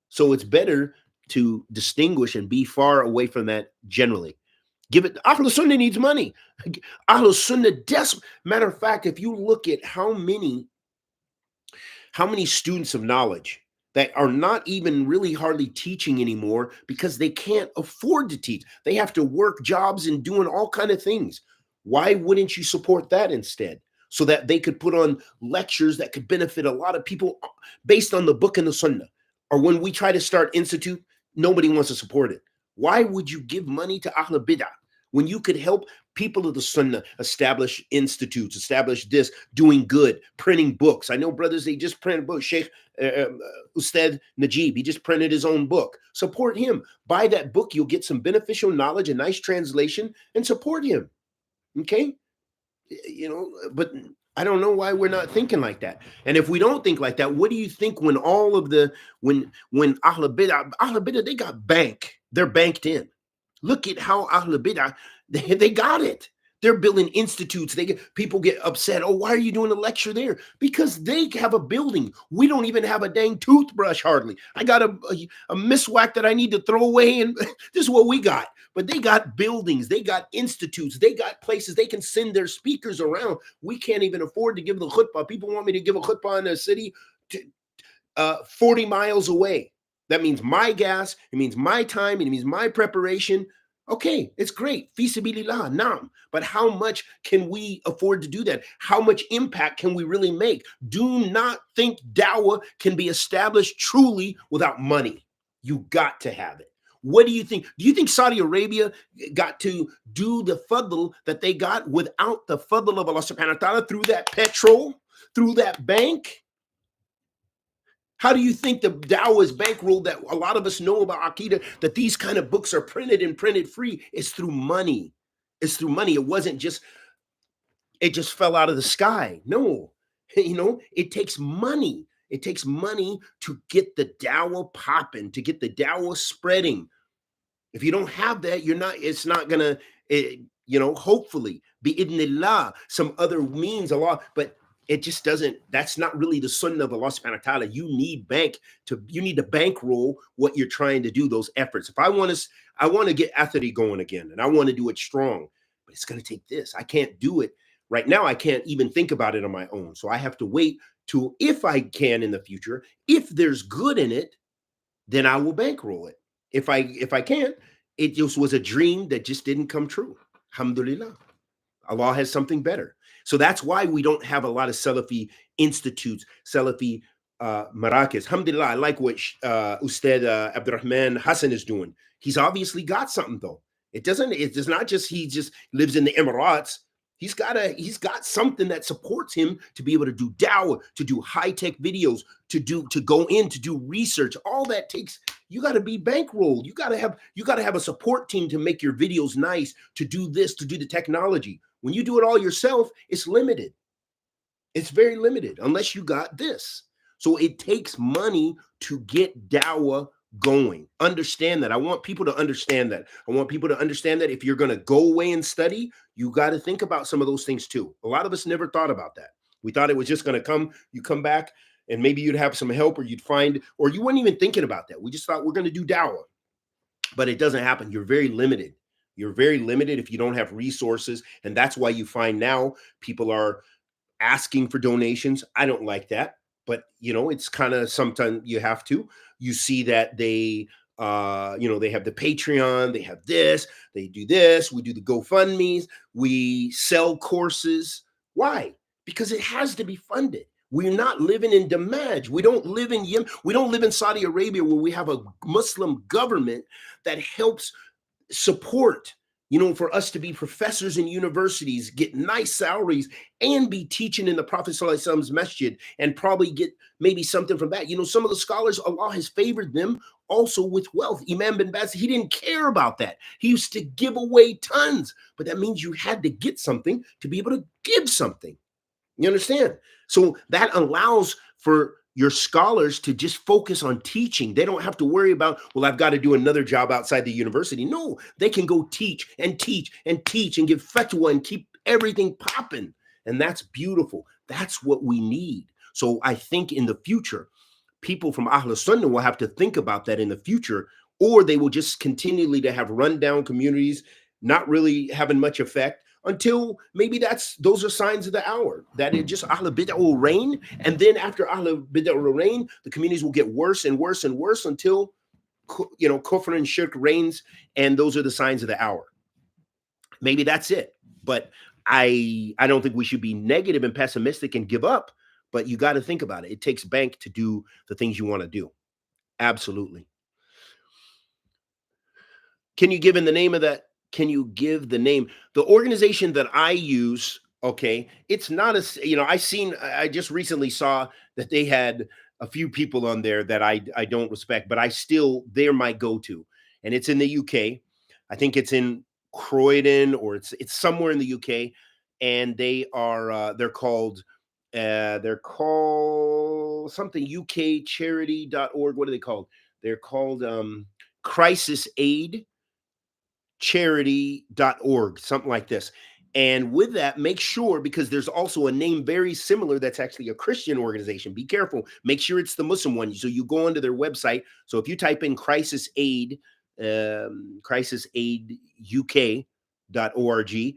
Speaker 1: So it's better to distinguish and be far away from that generally. Give it, Ahlul Sunnah needs money. Ahlul Sunnah, matter of fact, if you look at how many students of knowledge that are not even really hardly teaching anymore because they can't afford to teach. They have to work jobs and doing all kind of things. Why wouldn't you support that instead? So that they could put on lectures that could benefit a lot of people based on the book and the Sunnah. Or when we try to start institute, nobody wants to support it. Why would you give money to Ahl Bid'ah when you could help people of the Sunnah establish institutes, establish this, doing good, printing books? I know brothers, they just printed books. Sheikh Ustad Najib, he just printed his own book. Support him. Buy that book. You'll get some beneficial knowledge, a nice translation, and support him. Okay? But I don't know why we're not thinking like that. And if we don't think like that, what do you think when all of when Ahl Bid'ah, they got they're banked in. Look at how Ahl Bid'ah, they got it. They're building institutes. People get upset. Oh, why are you doing a lecture there? Because they have a building. We don't even have a dang toothbrush hardly. I got a miswak that I need to throw away, and this is what we got. But they got buildings. They got institutes. They got places they can send their speakers around. We can't even afford to give the khutbah. People want me to give a khutbah in a city 40 miles away. That means my gas. It means my time. It means my preparation. Okay, it's great. Fi sabilillah, naam. But how much can we afford to do that? How much impact can we really make? Do not think dawah can be established truly without money. You got to have it. What do you think? Do you think Saudi Arabia got to do the fadl that they got without the fadl of Allah subhanahu wa ta'ala through that petrol, through that bank? How do you think the dawah is bankrolled that a lot of us know about Aqidah, that these kind of books are printed and printed free? It's through money. It's through money. It wasn't just, it just fell out of the sky. No, it takes money. It takes money to get the dawah popping, to get the dawah spreading. If you don't have that, it's not going to, hopefully, bi-idhnillah, some other means, Allah, but it just doesn't, that's not really the sunnah of Allah subhanahu wa ta'ala. You need to bankroll what you're trying to do, those efforts. If I want to get athari going again, and I want to do it strong, but it's going to take this. I can't do it right now. I can't even think about it on my own. So I have to wait to, if I can in the future, if there's good in it, then I will bankroll it. If I can't, it just was a dream that just didn't come true. Alhamdulillah. Allah has something better. So that's why we don't have a lot of Salafi institutes, Salafi Marakis. Alhamdulillah, I like what Ustad Abdurrahman Hassan is doing. He's obviously got something though. It's not just he just lives in the Emirates. He's got something that supports him to be able to do dawah, to do high-tech videos, to go in to do research. All that takes, you got to be bankrolled. You got to have a support team to make your videos nice, to do this, to do the technology. When you do it all yourself, it's limited. It's very limited unless you got this. So it takes money to get dawah going. Understand that. I want people to understand that. I want people to understand that if you're going to go away and study, you got to think about some of those things too. A lot of us never thought about that. We thought it was just going to come, you come back and maybe you'd have some help, or you'd find, or you weren't even thinking about that. We just thought we're going to do dawah, but it doesn't happen. You're very limited. You're very limited if you don't have resources. And that's why you find now people are asking for donations. I don't like that, but it's kind of, sometimes you have to. You see that they they have the Patreon, they have this, they do this, we do the GoFundMes, we sell courses. Why? Because it has to be funded. We're not living in Damaj. We don't live in Yemen. We don't live in Saudi Arabia, where we have a Muslim government that helps support, for us to be professors in universities, get nice salaries, and be teaching in the Prophet ﷺ's masjid, and probably get maybe something from that. Some of the scholars, Allah has favored them also with wealth. Imam bin Baz, he didn't care about that. He used to give away tons, but that means you had to get something to be able to give something. You understand? So that allows for your scholars to just focus on teaching. They don't have to worry about, well, I've got to do another job outside the university. No, they can go teach and teach and teach and give fatwa and keep everything popping. And that's beautiful. That's what we need. So I think in the future, people from As-Sunnah will have to think about that in the future, or they will just continually to have rundown communities, not really having much effect, until maybe those are signs of the hour, that it just Ahl Bid'ah will reign. And then after Ahl Bid'ah will reign, the communities will get worse and worse and worse until, kufr and shirk reigns. And those are the signs of the hour. Maybe that's it. But I don't think we should be negative and pessimistic and give up. But you got to think about it. It takes bank to do the things you want to do. Absolutely. Can you give in the name of that? Can you give the name? The organization that I use, okay, it's not I just recently saw that they had a few people on there that I don't respect, but they're my go-to. And it's in the UK. I think it's in Croydon, or it's somewhere in the UK. And they're called something ukcharity.org. What are they called? They're called Crisis Aid charity.org, something like this. And with that, make sure, because there's also a name very similar that's actually a Christian organization. Be careful. Make sure it's the Muslim one. So you go onto their website. So if you type in Crisis Aid, crisaiduk.org,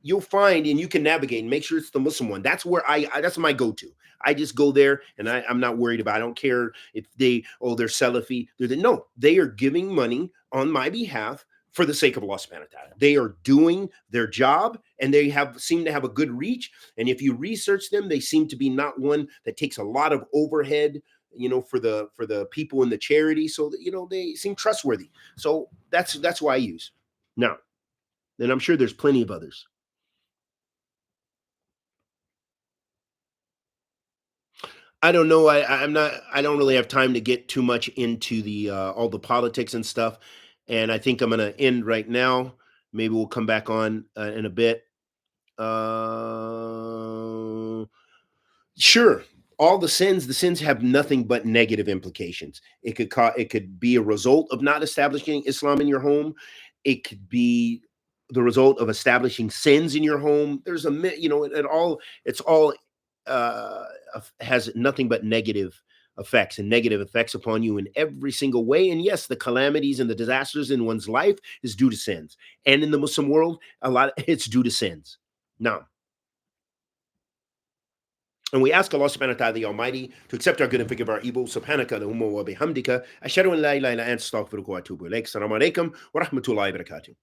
Speaker 1: you'll find, and you can navigate and make sure it's the Muslim one. That's where that's my go-to. I just go there, and I'm not worried about, I don't care if they're Salafi. No, they are giving money on my behalf for the sake of Allah subhanahu wa ta'ala. They are doing their job, and they seem to have a good reach. And if you research them, they seem to be not one that takes a lot of overhead, for the people in the charity. So that, they seem trustworthy. So that's why I use. Now, then I'm sure there's plenty of others. I don't know. I don't really have time to get too much into the all the politics and stuff. And I think I'm going to end right now. Maybe we'll come back on in a bit. Sure. All the sins have nothing but negative implications. It could be a result of not establishing Islam in your home. It could be the result of establishing sins in your home. There's it's all has nothing but negative effects and negative effects upon you in every single way. And yes, the calamities and the disasters in one's life is due to sins. And in the Muslim world, it's due to sins. Now, and we ask Allah subhanahu wa ta'ala, the Almighty, to accept our good and forgive our evil. Subhanaka Allahumma wa bihamdika. Ashhadu an la ilaha illa anta astaghfiruka wa atubu ilaik. Assalamu alaikum wa rahmatullahi wa barakatuh.